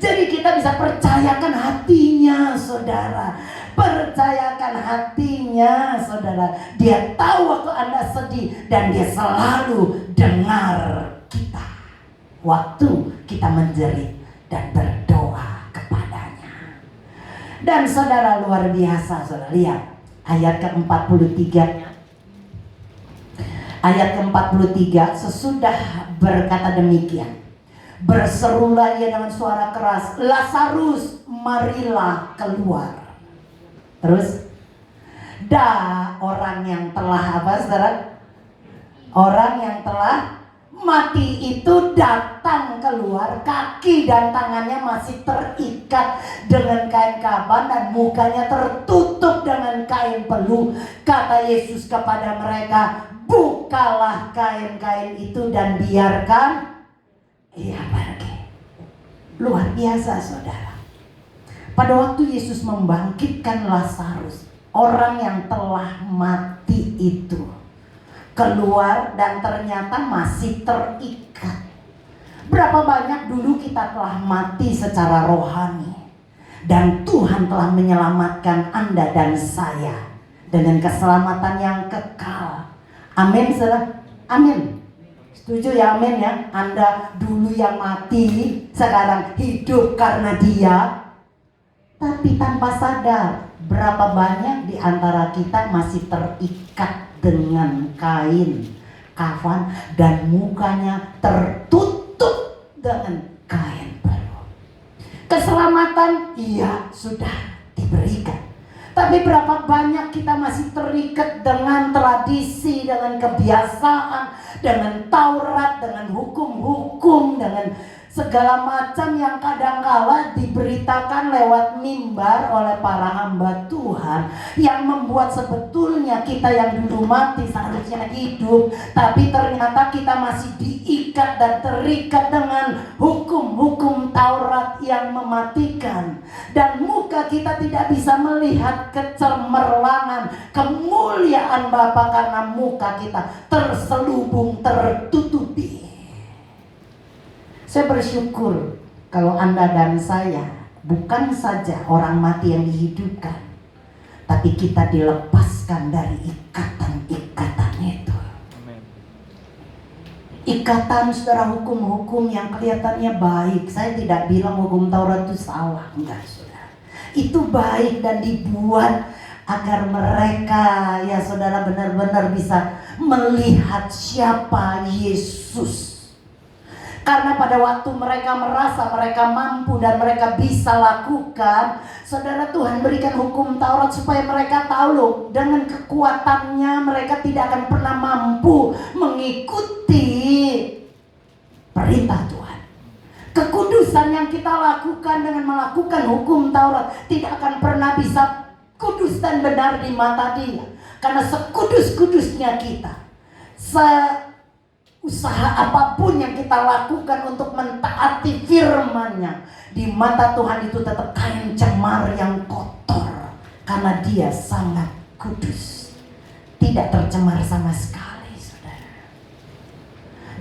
Jadi kita bisa percayakan hatinya, saudara. Percayakan hatinya, saudara. Dia tahu waktu Anda sedih dan dia selalu dengar kita waktu kita menjerit dan berdoa kepadanya. Dan saudara, luar biasa, saudara, lihat ayat ke-43-nya. Ayat ke-43, sesudah berkata demikian, berserulah ia dengan suara keras, Lazarus, marilah keluar. Terus, orang yang telah apa, saudara? Orang yang telah mati itu datang keluar, kaki dan tangannya masih terikat dengan kain kaban dan mukanya tertutup dengan kain peluh. Kata Yesus kepada mereka, bukalah kain-kain itu dan biarkan ia pergi. Luar biasa, saudara. Pada waktu Yesus membangkitkan Lazarus, orang yang telah mati itu keluar dan ternyata masih terikat. Berapa banyak dulu kita telah mati secara rohani dan Tuhan telah menyelamatkan Anda dan saya dengan keselamatan yang kekal. Amin, saudara. Amin. Setuju ya, amin ya. Anda dulu yang mati, sekarang hidup karena Dia. Tapi tanpa sadar, berapa banyak di antara kita masih terikat dengan kain kafan dan mukanya tertutup dengan kain peluh. Keselamatan iya sudah diberikan, tapi berapa banyak kita masih terikat dengan tradisi, dengan kebiasaan, dengan Taurat, dengan hukum-hukum, dengan segala macam yang kadangkala diberitakan lewat mimbar oleh para hamba Tuhan, yang membuat sebetulnya kita yang dulu mati seharusnya hidup, tapi ternyata kita masih diikat dan terikat dengan hukum-hukum Taurat yang mematikan, dan muka kita tidak bisa melihat kecemerlangan kemuliaan Bapa karena muka kita terselubung, tertutupi. Saya bersyukur kalau Anda dan saya bukan saja orang mati yang dihidupkan, tapi kita dilepaskan dari ikatan-ikatan itu. Amen. Ikatan, saudara, hukum-hukum yang kelihatannya baik. Saya tidak bilang hukum Taurat itu salah, enggak, saudara. Itu baik dan dibuat agar mereka, ya saudara, benar-benar bisa melihat siapa Yesus. Karena pada waktu mereka merasa mereka mampu dan mereka bisa lakukan, saudara, Tuhan berikan hukum Taurat supaya mereka tahu loh, dengan kekuatannya mereka tidak akan pernah mampu mengikuti perintah Tuhan. Kekudusan yang kita lakukan dengan melakukan hukum Taurat tidak akan pernah bisa kudus dan benar di mata Dia. Karena sekudus-kudusnya kita, usaha apapun yang kita lakukan untuk mentaati firman-Nya, di mata Tuhan itu tetap kain cemar yang kotor, karena Dia sangat kudus, tidak tercemar sama sekali, saudara.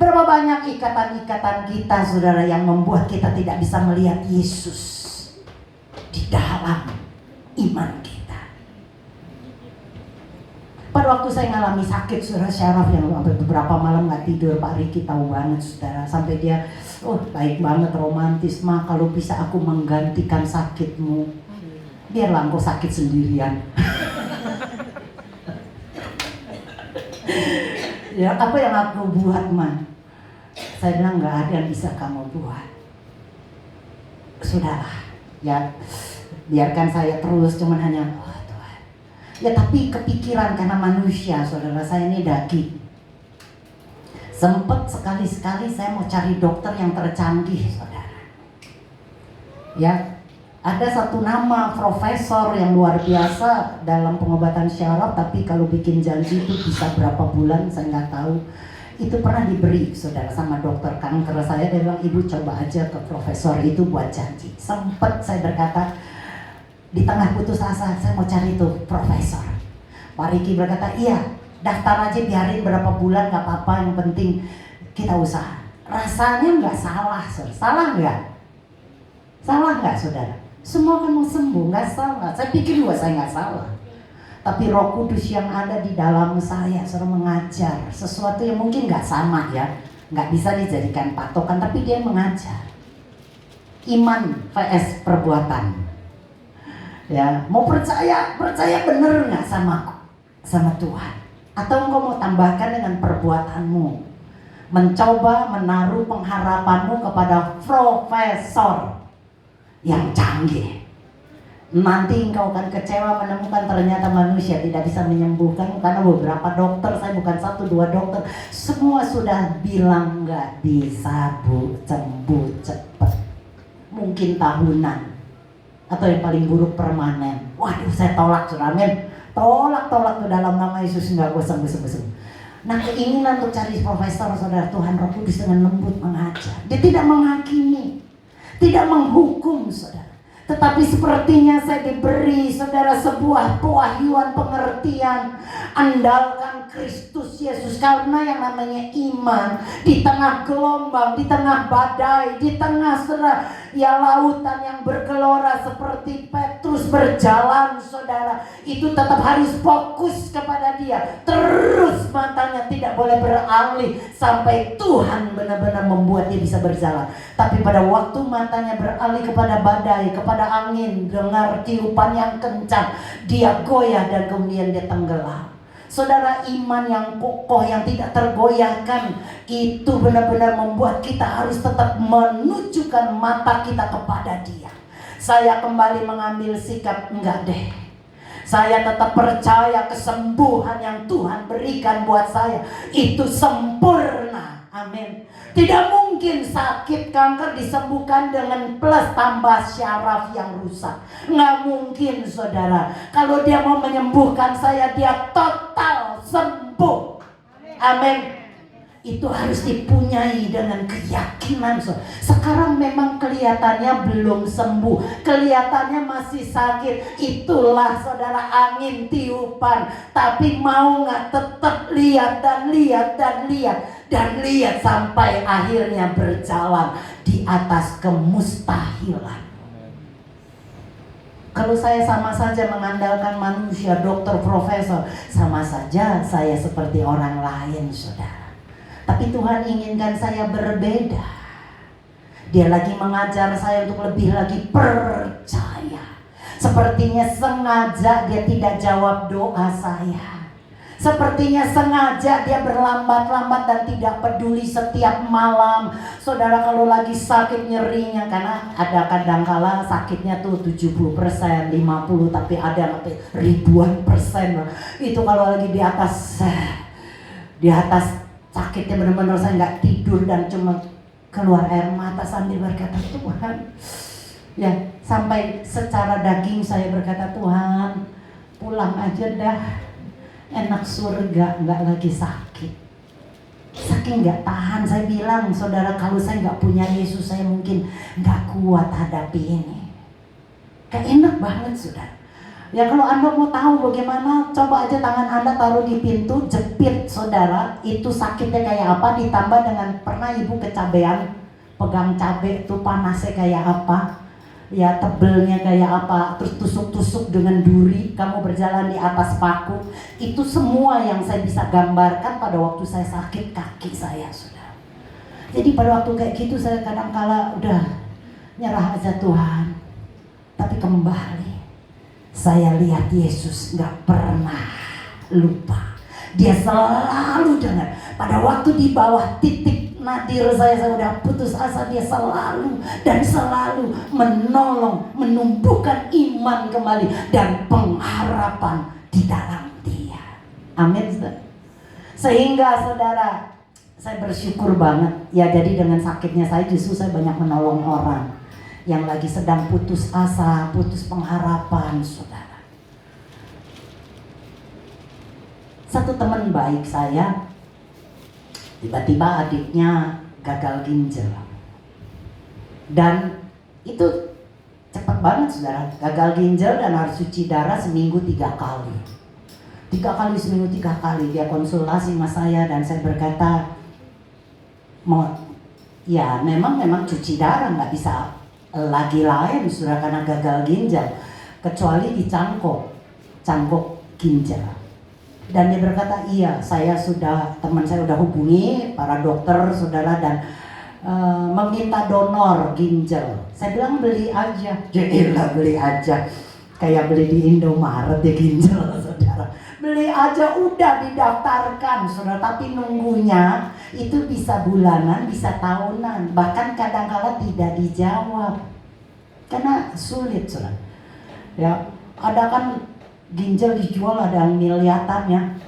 Berapa banyak ikatan-ikatan kita, saudara, yang membuat kita tidak bisa melihat Yesus di dalam iman kita. Pada waktu saya ngalami sakit, saudara, syaraf yang sampai beberapa malam gak tidur, Pak Riki tahu banget, saudara. Sampai dia, baik banget, romantis, mah kalau bisa aku menggantikan sakitmu, biarlah engkau sakit sendirian. Ya, apa yang aku buat, mah? Saya bilang gak ada yang bisa kamu buat. Sudahlah, ya biarkan saya terus cuman hanya oh Tuhan. Ya tapi kepikiran karena manusia, saudara, saya ini daging. Sempet sekali-sekali saya mau cari dokter yang tercanggih, saudara. Ya, ada satu nama profesor yang luar biasa dalam pengobatan syaraf, tapi kalau bikin janji itu bisa berapa bulan saya nggak tahu. Itu pernah diberi, saudara, sama dokter kanker saya. Dia bilang, ibu coba aja ke profesor itu buat janji. Sempet saya berkata, di tengah putus asa, saya mau cari tuh profesor. Pak Riki berkata, iya, daftar aja, biarin berapa bulan gak apa-apa, yang penting kita usaha. Rasanya gak salah, saudara. Salah gak? Salah gak, saudara? Semua kan mau sembuh, gak salah. Saya pikir juga saya gak salah. Tapi Roh Kudus yang ada di dalam saya suruh mengajar sesuatu yang mungkin gak sama ya, gak bisa dijadikan patokan, tapi dia mengajar. Iman vs perbuatan. Ya, mau percaya bener gak sama Tuhan? Atau engkau mau tambahkan dengan perbuatanmu, mencoba menaruh pengharapanmu kepada profesor yang canggih. Nanti engkau akan kecewa menemukan ternyata manusia tidak bisa menyembuhkan. Karena beberapa dokter, saya bukan 1-2 dokter, semua sudah bilang gak bisa sembuh cepat, mungkin tahunan, atau yang paling buruk permanen. Waduh, saya tolak, saudara, amin. Tolak tuh dalam nama Yesus, enggak gue sembuh. Nah, keinginan untuk cari profesor, saudara, Tuhan Roh Kudus dengan lembut mengajar. Dia tidak menghakimi, tidak menghukum, saudara. Tetapi sepertinya saya diberi, saudara, sebuah pewahyuan pengertian. Andalkan Kristus Yesus, karena yang namanya iman di tengah gelombang, di tengah badai, di tengah ya lautan yang bergelora seperti Petrus berjalan, saudara, itu tetap harus fokus kepada Dia. Terus matanya tidak boleh beralih sampai Tuhan benar-benar membuat dia bisa berjalan. Tapi pada waktu matanya beralih kepada badai, kepada angin, dengar tiupan yang kencang, dia goyah dan kemudian dia tenggelam. Saudara, iman yang kokoh, yang tidak tergoyahkan, itu benar-benar membuat kita harus tetap menunjukkan mata kita kepada Dia. Saya kembali mengambil sikap, enggak deh, saya tetap percaya kesembuhan yang Tuhan berikan buat saya itu sempurna. Amin. Tidak mungkin sakit kanker disembuhkan dengan plus tambah syaraf yang rusak. Nggak mungkin, saudara. Kalau Dia mau menyembuhkan saya, Dia total sembuh. Amin. Itu harus dipunyai dengan keyakinan. Sekarang memang kelihatannya belum sembuh, kelihatannya masih sakit. Itulah, saudara, angin tiupan. Tapi mau nggak tetap lihat dan lihat sampai akhirnya berjalan di atas kemustahilan. Kalau saya sama saja mengandalkan manusia, dokter, profesor, sama saja saya seperti orang lain, saudara. Tapi Tuhan inginkan saya berbeda. Dia lagi mengajar saya untuk lebih lagi percaya. Sepertinya sengaja Dia tidak jawab doa saya. Sepertinya sengaja Dia berlambat-lambat dan tidak peduli setiap malam. Saudara, kalau lagi sakit nyerinya, karena ada kadangkala sakitnya tuh 70%, 50%, tapi ada ribuan persen. Itu kalau lagi di atas sakitnya benar-benar saya nggak tidur dan cuma keluar air mata sambil berkata, Tuhan, ya, sampai secara daging saya berkata, Tuhan, pulang aja dah, enak surga, nggak lagi sakit. Saking nggak tahan, saya bilang, saudara, kalau saya nggak punya Yesus, saya mungkin nggak kuat hadapi ini. Kayak enak banget, saudara. Ya, kalau Anda mau tahu bagaimana, coba aja tangan Anda taruh di pintu, jepit, saudara, itu sakitnya kayak apa, ditambah dengan pernah ibu kecabean, pegang cabai itu panasnya kayak apa, ya tebelnya kayak apa, terus tusuk-tusuk dengan duri, kamu berjalan di atas paku. Itu semua yang saya bisa gambarkan pada waktu saya sakit kaki saya, saudara. Jadi pada waktu kayak gitu saya kadang-kala udah nyerah aja, Tuhan. Tapi kembali saya lihat Yesus gak pernah lupa. Dia selalu dengar. Pada waktu di bawah titik nadir saya udah putus asa, dia selalu dan selalu menolong, menumbuhkan iman kembali dan pengharapan di dalam dia. Amin, saudara. Sehingga saudara, saya bersyukur banget ya, jadi dengan sakitnya saya justru saya banyak menolong orang yang lagi sedang putus asa, putus pengharapan, saudara. Satu teman baik saya, tiba-tiba adiknya gagal ginjal. Dan itu cepat banget saudara, gagal ginjal dan harus cuci darah seminggu 3 kali. 3 kali seminggu 3 kali dia konsultasi sama saya, dan saya berkata, ya memang cuci darah nggak bisa lagi lain sudah karena gagal ginjal, kecuali di cangkok ginjal. Dan dia berkata, iya teman saya udah hubungi para dokter saudara dan meminta donor ginjal. Saya bilang beli aja, jelah beli aja, kayak beli di Indomaret ya ginjal saudara. Beli aja, udah didaftarkan saudara, tapi nunggunya itu bisa bulanan, bisa tahunan, bahkan kadang-kala tidak dijawab karena sulit saudara. Ya, ada kan ginjal dijual ada yang miliarannya.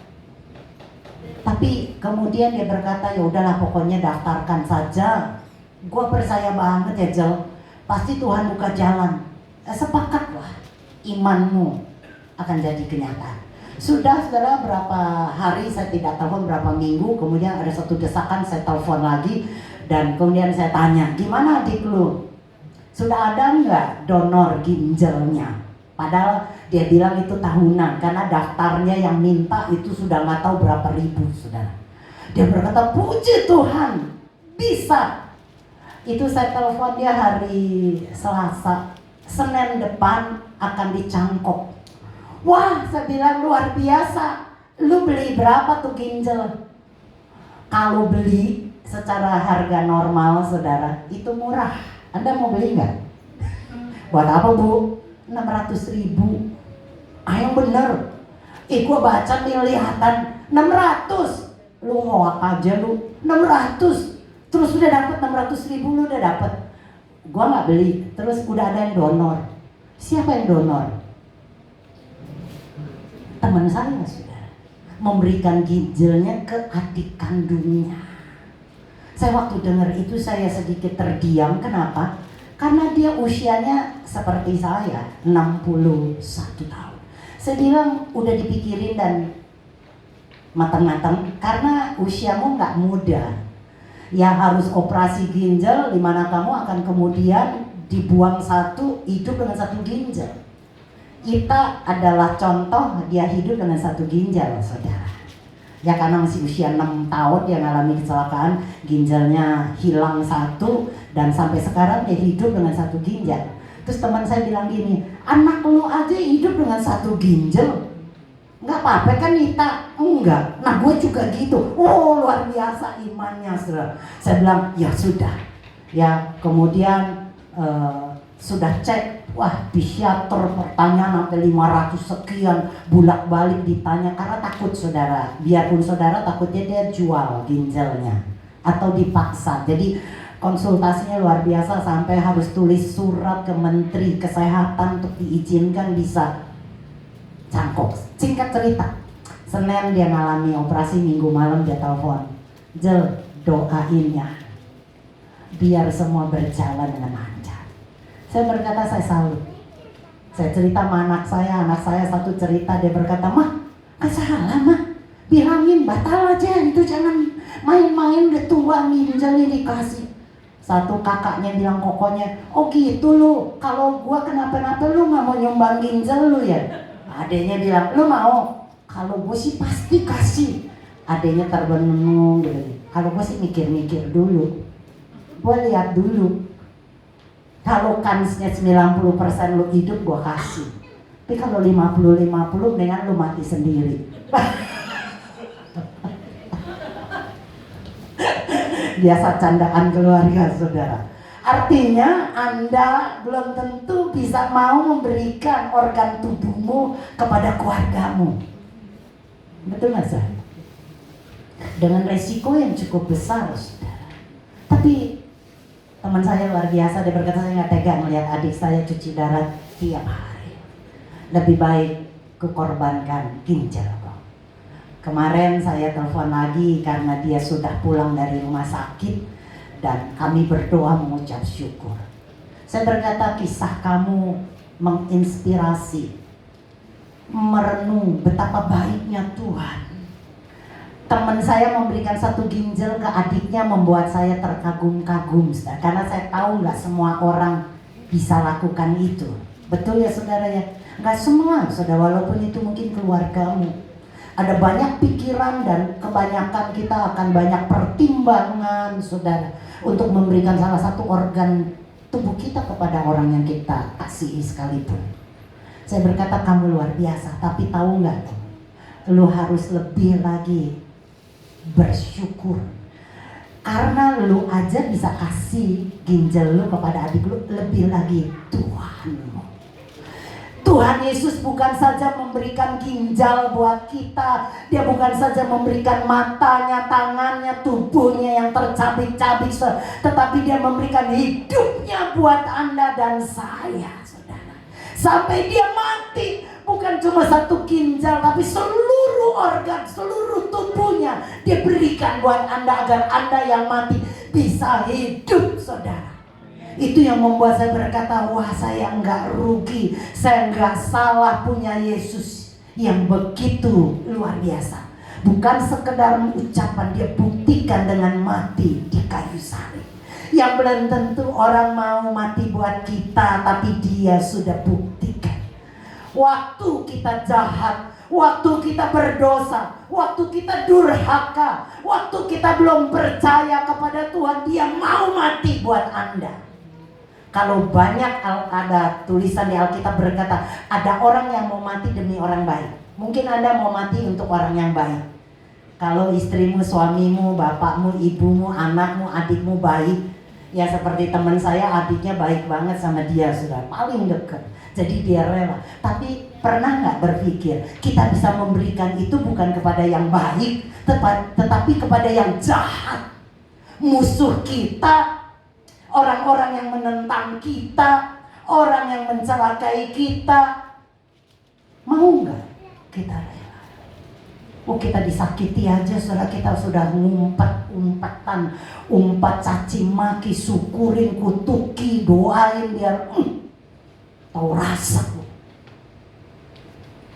Tapi kemudian dia berkata, ya udahlah pokoknya daftarkan saja. Gua percaya banget ya Jel, pasti Tuhan buka jalan. Sepakatlah, imanmu akan jadi kenyataan. Sudah saudara, berapa hari saya tidak telepon, berapa minggu, kemudian ada satu desakan, saya telepon lagi. Dan kemudian saya tanya, gimana adik lu? Sudah ada nggak donor ginjalnya? Padahal dia bilang itu tahunan, karena daftarnya yang minta itu sudah nggak tahu berapa ribu saudara. Dia berkata, puji Tuhan, bisa. Itu saya telepon dia hari Selasa, Senin depan akan dicangkok. Wah, saya bilang luar biasa. Lu beli berapa tuh ginjal? Kalau beli secara harga normal saudara, itu murah. Anda mau beli nggak? Buat apa bu? 600.000. Yang bener. Gua baca kelihatan 600. Lu hoak aja lu. 600. Terus udah dapat 600.000, lu udah dapat. Gua nggak beli. Terus udah ada yang donor. Siapa yang donor? Teman saya sudah memberikan ginjalnya ke adik kandungnya. Saya waktu dengar itu saya sedikit terdiam. Kenapa? Karena dia usianya seperti saya, 61 tahun. Saya bilang udah dipikirin dan matang-matang, karena usiamu nggak muda. Ya harus operasi ginjal, dimana kamu akan kemudian dibuang satu, hidup dengan satu ginjal. Ita adalah contoh, dia hidup dengan satu ginjal saudara. Ya karena masih usia 6 tahun dia mengalami kecelakaan, ginjalnya hilang satu, dan sampai sekarang dia hidup dengan satu ginjal. Terus teman saya bilang gini, anak lu aja hidup dengan satu ginjal, nggak apa-apa kan Ita? Enggak. Nah gue juga gitu. Oh luar biasa imannya saudara. Saya bilang ya sudah. Ya kemudian sudah cek, wah psikiater pertanyaan sampai 500 sekian, bolak-balik ditanya karena takut saudara. Biarpun saudara takutnya dia jual ginjalnya atau dipaksa. Jadi konsultasinya luar biasa sampai harus tulis surat ke Menteri Kesehatan untuk diizinkan bisa cangkok. Singkat cerita, Senin dia ngalami operasi, Minggu malam dia telepon, Jel doain ya biar semua berjalan dengan lancar. Saya berkata saya salut. Saya cerita sama anak saya satu cerita, dia berkata, mah kan salah mah, bilangin batal aja itu, jangan main-main, udah tua ginjalnya dikasih. Satu kakaknya bilang kokonya, oh gitu lu, kalau gua kenapa-napa lu gak mau nyumbang ginjal lu ya? Adanya bilang, lu mau? Kalau gua sih pasti kasih. Adanya terbenung gitu. Kalau gua sih mikir-mikir dulu, gua lihat dulu. Kalau kansnya 90% lu hidup gua kasih. Tapi kalau 50-50 dengan lu mati sendiri. Biasa candaan keluarga saudara. Artinya Anda belum tentu bisa mau memberikan organ tubuhmu kepada keluargamu. Betul nggak sah? Dengan resiko yang cukup besar saudara. Tapi teman saya luar biasa, dia berkata, saya nggak tega melihat adik saya cuci darah tiap hari. Lebih baik kukorbankan ginjal kok. Kemarin saya telepon lagi karena dia sudah pulang dari rumah sakit dan kami berdoa mengucap syukur. Saya berkata, kisah kamu menginspirasi, merenung betapa baiknya Tuhan. Teman saya memberikan satu ginjal ke adiknya membuat saya terkagum-kagum, karena saya tahu nggak semua orang bisa lakukan itu. Betul ya saudara ya? Nggak semua saudara, walaupun itu mungkin keluargamu. Ada banyak pikiran dan kebanyakan kita akan banyak pertimbangan saudara untuk memberikan salah satu organ tubuh kita kepada orang yang kita kasihi sekalipun. Saya berkata, kamu luar biasa, tapi tahu nggak? Lu harus lebih lagi bersyukur, karena lu aja bisa kasih ginjal lu kepada adik lu, lebih lagi Tuhanmu. Tuhan Yesus bukan saja memberikan ginjal buat kita, dia bukan saja memberikan matanya, tangannya, tubuhnya yang tercabik-cabik, tetapi dia memberikan hidupnya buat Anda dan saya, saudara. Sampai dia mati, bukan cuma satu ginjal, tapi seluruh organ, seluruh tubuhnya dia berikan buat Anda agar Anda yang mati bisa hidup, saudara. Itu yang membuat saya berkata, wah saya enggak rugi, saya enggak salah punya Yesus yang begitu luar biasa. Bukan sekedar ucapan, dia buktikan dengan mati di kayu salib. Yang belum tentu orang mau mati buat kita, tapi dia sudah buktikan. Waktu kita jahat, waktu kita berdosa, waktu kita durhaka, waktu kita belum percaya kepada Tuhan, dia mau mati buat Anda. Kalau banyak ada tulisan di Alkitab berkata, ada orang yang mau mati demi orang baik. Mungkin Anda mau mati untuk orang yang baik. Kalau istrimu, suamimu, bapakmu, ibumu, anakmu, adikmu baik, ya seperti teman saya, adiknya baik banget sama dia, sudah paling dekat. Jadi dia rela. Tapi pernah nggak berpikir kita bisa memberikan itu bukan kepada yang baik, tetapi kepada yang jahat, musuh kita, orang-orang yang menentang kita, orang yang mencelakai kita. Mau nggak kita rela? Oh, kita disakiti aja, saudara, kita sudah umpat-umpatan, umpat caci maki, syukurin, kutuki, doain biar tahu rasa.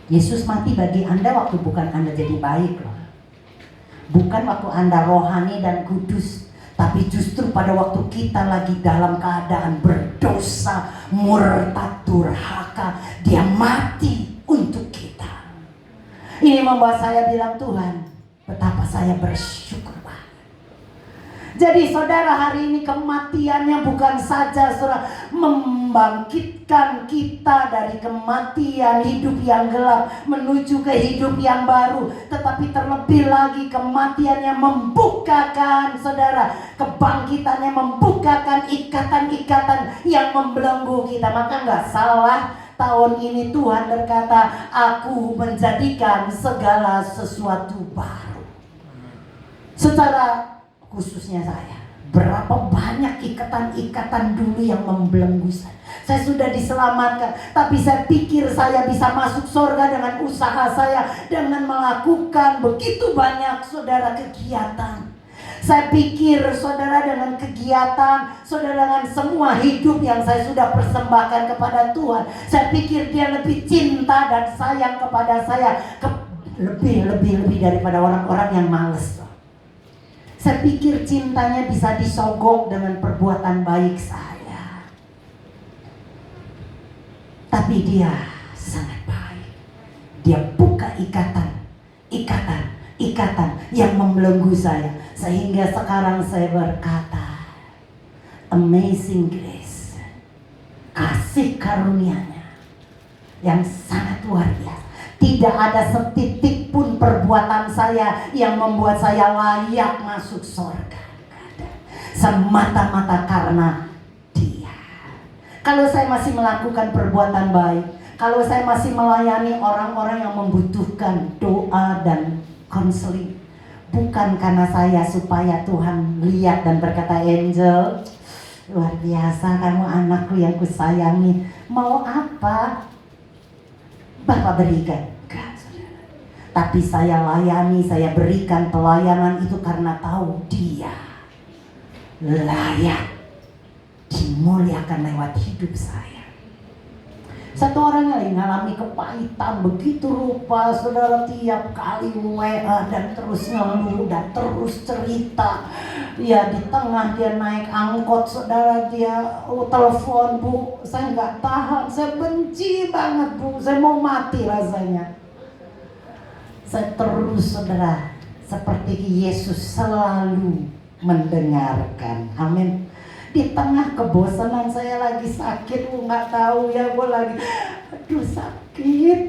Yesus mati bagi Anda waktu bukan Anda jadi baik loh. Bukan waktu Anda rohani dan kudus, tapi justru pada waktu kita lagi dalam keadaan berdosa, murtad, durhaka, dia mati untuk kita. Ini membuat saya bilang, Tuhan, betapa saya bersyukur banget. Jadi saudara, hari ini kematiannya bukan saja saudara membangkitkan kita dari kematian hidup yang gelap menuju ke hidup yang baru, tetapi terlebih lagi kematiannya membukakan saudara, kebangkitannya membukakan ikatan-ikatan yang membelenggu kita. Maka nggak salah tahun ini Tuhan berkata, aku menjadikan segala sesuatu baru. Secara khususnya saya, berapa banyak ikatan-ikatan dulu yang membelenggu saya. Saya sudah diselamatkan, tapi saya pikir saya bisa masuk surga dengan usaha saya, dengan melakukan begitu banyak saudara kegiatan. Saya pikir saudara dengan kegiatan, saudara dengan semua hidup yang saya sudah persembahkan kepada Tuhan, saya pikir dia lebih cinta dan sayang kepada saya lebih daripada orang-orang yang malas. Saya pikir cintanya bisa disogok dengan perbuatan baik saya. Tapi dia sangat baik. Dia buka ikatan yang membelenggu saya. Sehingga sekarang saya berkata, amazing grace, kasih karunia-Nya yang sangat luar biasa. Tidak ada setitik pun perbuatan saya yang membuat saya layak masuk surga. Semata-mata karena Dia. Kalau saya masih melakukan perbuatan baik, kalau saya masih melayani orang-orang yang membutuhkan doa dan konseling, Bukan karena saya supaya Tuhan lihat dan berkata, Angel, luar biasa kamu anakku yang kusayangi. Mau apa? Bapak berikan. Enggak, saudara. Tapi saya layani, saya berikan pelayanan itu karena tahu dia layak dimuliakan lewat hidup saya. Satu orang yang mengalami kepahitan begitu rupa, saudara, tiap kali WA dan terus ngeluh dan terus cerita. Ya di tengah dia naik angkot, saudara, dia telepon, Bu, saya nggak tahan, saya benci banget, Bu, saya mau mati rasanya. Saya terus, saudara, seperti Yesus selalu mendengarkan. Amin. Di tengah kebosanan saya lagi sakit, nggak tahu ya, gue lagi aduh sakit.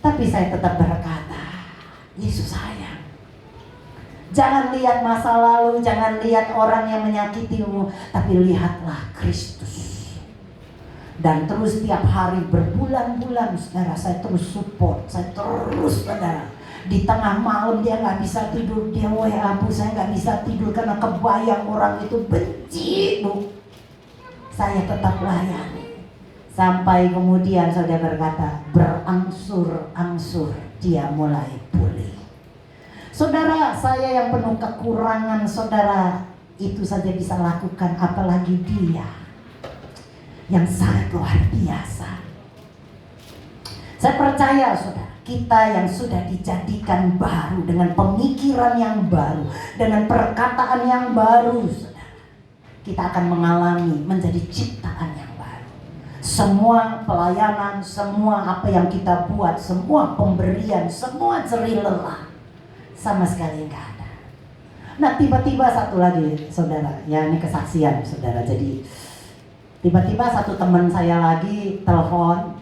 Tapi saya tetap berkata, Yesus sayang. Jangan lihat masa lalu, jangan lihat orang yang menyakitimu, tapi lihatlah Kristus. Dan terus tiap hari berbulan-bulan, saudara, saya terus support, saya terus, saudara. Di tengah malam dia nggak bisa tidur, dia WA, Bu, saya nggak bisa tidur karena kebayang orang itu benci, Bu. Saya tetap layani. Sampai kemudian saudara berkata, berangsur-angsur dia mulai pulih. Saudara, saya yang penuh kekurangan, saudara, itu saja bisa lakukan, apalagi dia yang sangat luar biasa. Saya percaya, saudara, kita yang sudah dijadikan baru dengan pemikiran yang baru, dengan perkataan yang baru, saudara, kita akan mengalami menjadi ciptaan yang baru. Semua pelayanan, semua apa yang kita buat, semua pemberian, semua jerih lelah sama sekali enggak ada. Nah, tiba-tiba satu lagi, saudara, ya ini kesaksian, saudara. Jadi tiba-tiba satu teman saya lagi telepon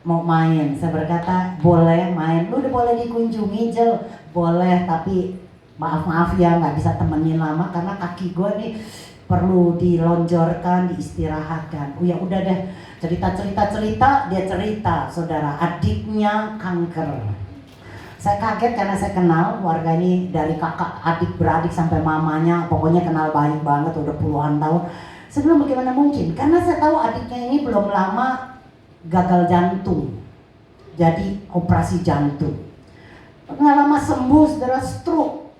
mau main. Saya berkata, boleh main, lu udah boleh dikunjungi, Jel. Boleh, tapi maaf ya nggak bisa temenin lama karena kaki gue nih perlu dilonjorkan, diistirahatkan. Oh ya udah deh, cerita, dia cerita, saudara, adiknya kanker. Saya kaget karena saya kenal warga ini dari kakak, adik, beradik sampai mamanya, pokoknya kenal baik banget, udah puluhan tahun. Saya bilang bagaimana mungkin? Karena saya tahu adiknya ini belum lama gagal jantung, jadi operasi jantung. Nggak lama sembuh, saudara, stroke.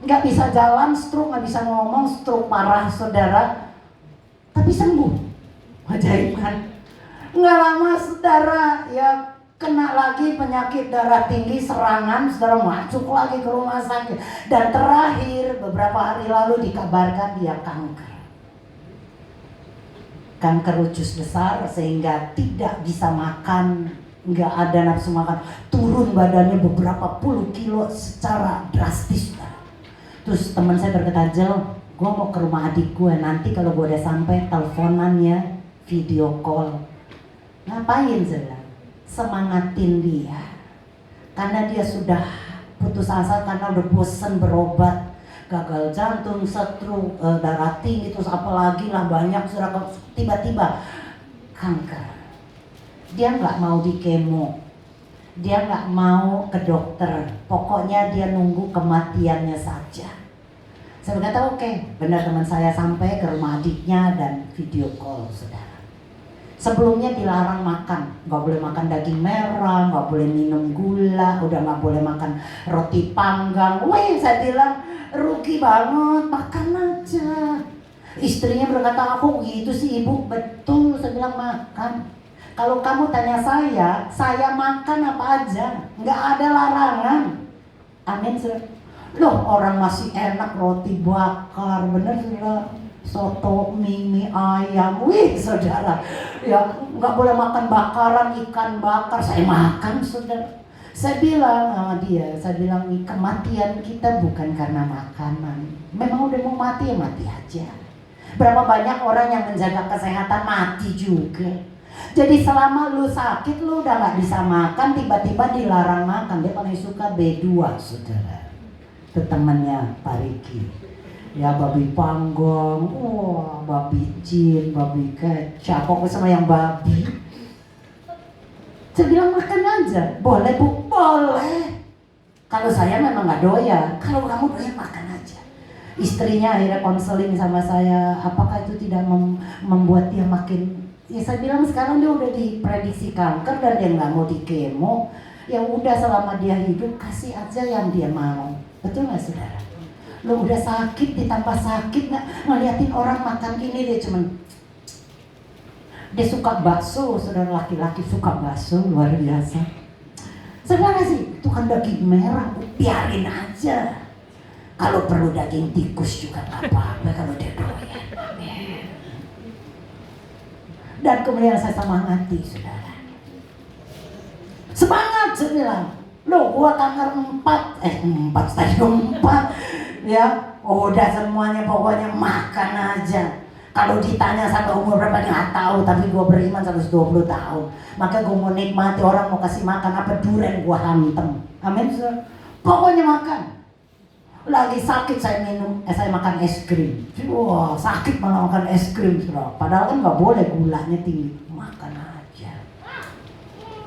Nggak bisa jalan, stroke, nggak bisa ngomong, stroke parah, saudara. Tapi sembuh, ajaib kan? Nggak lama, saudara, ya kena lagi penyakit darah tinggi, serangan, saudara, masuk lagi ke rumah sakit. Dan terakhir beberapa hari lalu dikabarkan dia kanker. Kanker usus besar sehingga tidak bisa makan, nggak ada nafsu makan, turun badannya beberapa puluh kilo secara drastis. Terus teman saya berkata, Jel, gue mau ke rumah adik gue, nanti kalau gue udah sampai teleponan ya, video call. Ngapain, Jel? Semangatin dia, karena dia sudah putus asa karena udah bosan berobat. Gagal jantung, stroke, darah tinggi, terus apalagi lah banyak, sudah tiba-tiba kanker. Dia nggak mau di kemo, dia nggak mau ke dokter, pokoknya dia nunggu kematiannya saja. Saya berkata oke, benar, teman saya sampai ke rumah adiknya dan video call, saudara. Sebelumnya dilarang makan, nggak boleh makan daging merah, nggak boleh minum gula, udah nggak boleh makan roti panggang. Wih, saya bilang rugi banget, makan aja. Istrinya berkata, aku gitu sih ibu. Betul, saya bilang makan. Kalau kamu tanya saya makan apa aja, nggak ada larangan. Amin. Loh, orang masih enak roti bakar, bener saudara. Soto, mie ayam, wih saudara, ya nggak boleh makan bakaran, ikan bakar, saya makan, saudara. Saya bilang sama dia, saya bilang kematian kita bukan karena makanan. Memang udah mau mati ya mati aja. Berapa banyak orang yang menjaga kesehatan mati juga. Jadi selama lu sakit, lu udah nggak bisa makan, tiba-tiba dilarang makan. Dia paling suka B2, saudara. Itu temannya Pak Riki. Ya babi panggang, wah babi jin, babi kecap, pokoknya sama yang babi. Saya bilang makan aja, boleh bu, boleh. Kalau saya memang nggak doyan. Kalau kamu doyan makan aja. Istrinya akhirnya konseling sama saya, apakah itu tidak membuat dia makin. Ya saya bilang sekarang dia udah diprediksi kanker dan dia nggak mau di kemo. Ya udah selama dia hidup kasih aja yang dia mau. Betul nggak saudara? Lo udah sakit ditambah sakit nggak ngeliatin orang makan gini dia cuman. Dia suka bakso, saudara, laki-laki suka bakso luar biasa. Saudara sih, itu kan daging merah, biarin aja. Kalau perlu daging tikus juga nggak apa-apa kalau dia doyan. Dan kemudian saya semangati, saudara. Semangat, saya bilang. Loh, gua kanker 4 stadium 4, ya. Udah semuanya pokoknya makan aja. Kalau ditanya sampai umur berapa nggak tahu, tapi gue beriman 120 tahun. Maka gue mau nikmati orang mau kasih makan apa durian gue hantem. Amin. Pokoknya makan. Lagi sakit saya saya makan es krim. Wah sakit malah makan es krim. Padahal kan nggak boleh gulanya tinggi. Makan aja.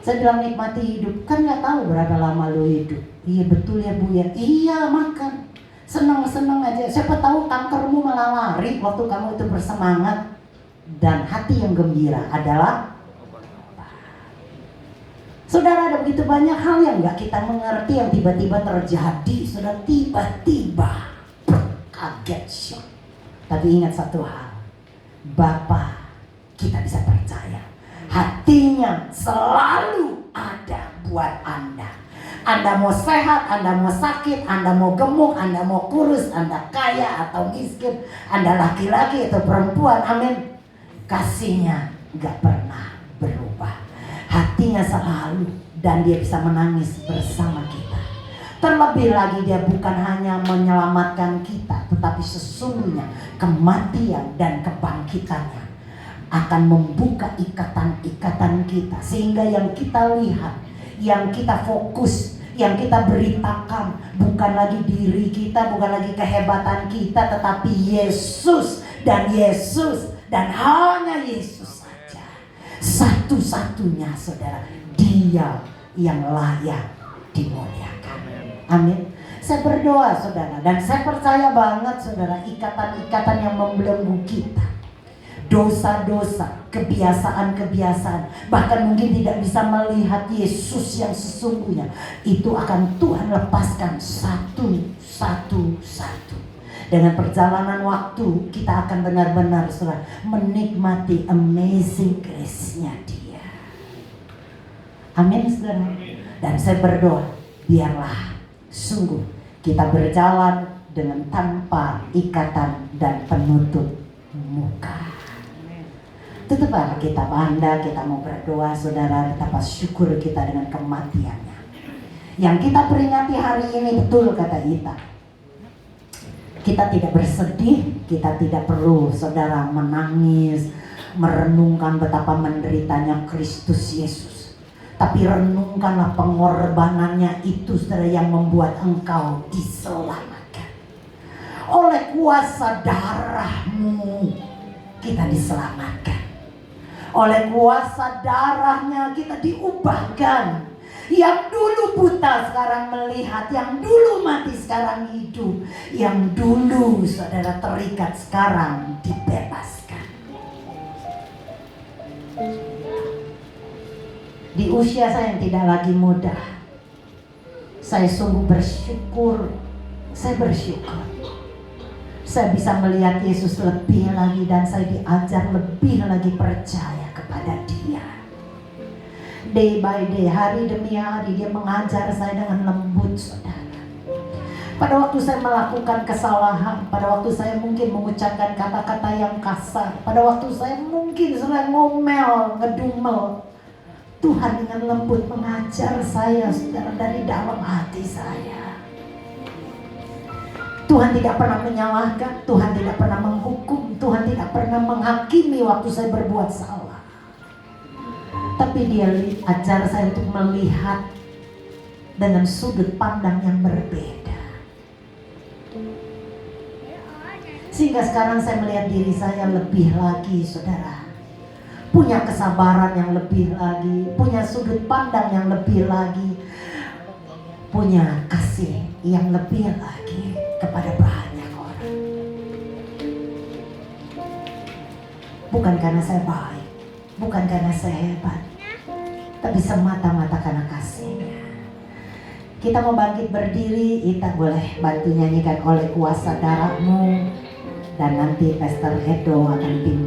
Saya bilang nikmati hidup. Kan nggak tahu berapa lama lo hidup. Iya betul ya Bu ya. Iya makan. Seneng-seneng aja. Siapa tahu kankermu malah lari waktu kamu itu bersemangat. Dan hati yang gembira adalah saudara, ada begitu banyak hal yang gak kita mengerti yang tiba-tiba terjadi. Sudah tiba-tiba kaget, shock. Tapi ingat satu hal, Bapa kita bisa percaya hatinya selalu ada buat Anda. Anda mau sehat, Anda mau sakit, Anda mau gemuk, Anda mau kurus, Anda kaya atau miskin, Anda laki-laki atau perempuan, amin. Kasihnya gak pernah berubah. Hatinya selalu, dan dia bisa menangis bersama kita. Terlebih lagi dia bukan hanya menyelamatkan kita, tetapi sesungguhnya kematian dan kebangkitannya akan membuka ikatan-ikatan kita. Sehingga yang kita lihat, yang kita fokus, yang kita beritakan bukan lagi diri kita, bukan lagi kehebatan kita, tetapi Yesus dan Yesus dan hanya Yesus saja. Satu-satunya saudara, Dia yang layak dimuliakan. Amin. Saya berdoa saudara, dan saya percaya banget saudara, ikatan-ikatan yang membelenggu kita, dosa-dosa, kebiasaan-kebiasaan, bahkan mungkin tidak bisa melihat Yesus yang sesungguhnya, itu akan Tuhan lepaskan satu-satu. Dengan perjalanan waktu kita akan benar-benar saudara menikmati amazing grace-nya Dia. Amin saudara. Dan saya berdoa, biarlah sungguh kita berjalan dengan tanpa ikatan dan penutup muka. Tutuplah kitab Anda, kita mau berdoa saudara, betapa syukur kita dengan kematiannya. Yang kita peringati hari ini, betul kata Ita, kita tidak bersedih, kita tidak perlu saudara menangis, merenungkan betapa menderitanya Kristus Yesus. Tapi renungkanlah pengorbanannya itu saudara, yang membuat engkau diselamatkan. Oleh kuasa darahmu kita diselamatkan. Oleh kuasa darahnya kita diubahkan. Yang dulu buta sekarang melihat, yang dulu mati sekarang hidup, yang dulu saudara terikat sekarang dibebaskan. Di usia saya yang tidak lagi muda, saya sungguh bersyukur. Saya bersyukur saya bisa melihat Yesus lebih lagi, dan saya diajar lebih lagi percaya kepada Dia. Day by day, hari demi hari Dia mengajar saya dengan lembut saudara. Pada waktu saya melakukan kesalahan, pada waktu saya mungkin mengucapkan kata-kata yang kasar, pada waktu saya mungkin sedang ngomel, ngedumel, Tuhan dengan lembut mengajar saya saudara dari dalam hati saya. Tuhan tidak pernah menyalahkan, Tuhan tidak pernah menghukum, Tuhan tidak pernah menghakimi waktu saya berbuat salah. Tapi Dia ajar saya untuk melihat dengan sudut pandang yang berbeda. Sehingga sekarang saya melihat diri saya lebih lagi saudara, punya kesabaran yang lebih lagi, punya sudut pandang yang lebih lagi, punya kasih yang lebih lagi kepada banyak orang. Bukan karena saya baik, bukan karena saya hebat, tapi semata-mata karena kasihnya. Kita mau bangkit berdiri, kita boleh bantu nyanyikan Oleh Kuasa Darahmu. Dan nanti Pastor Edo akan pimpin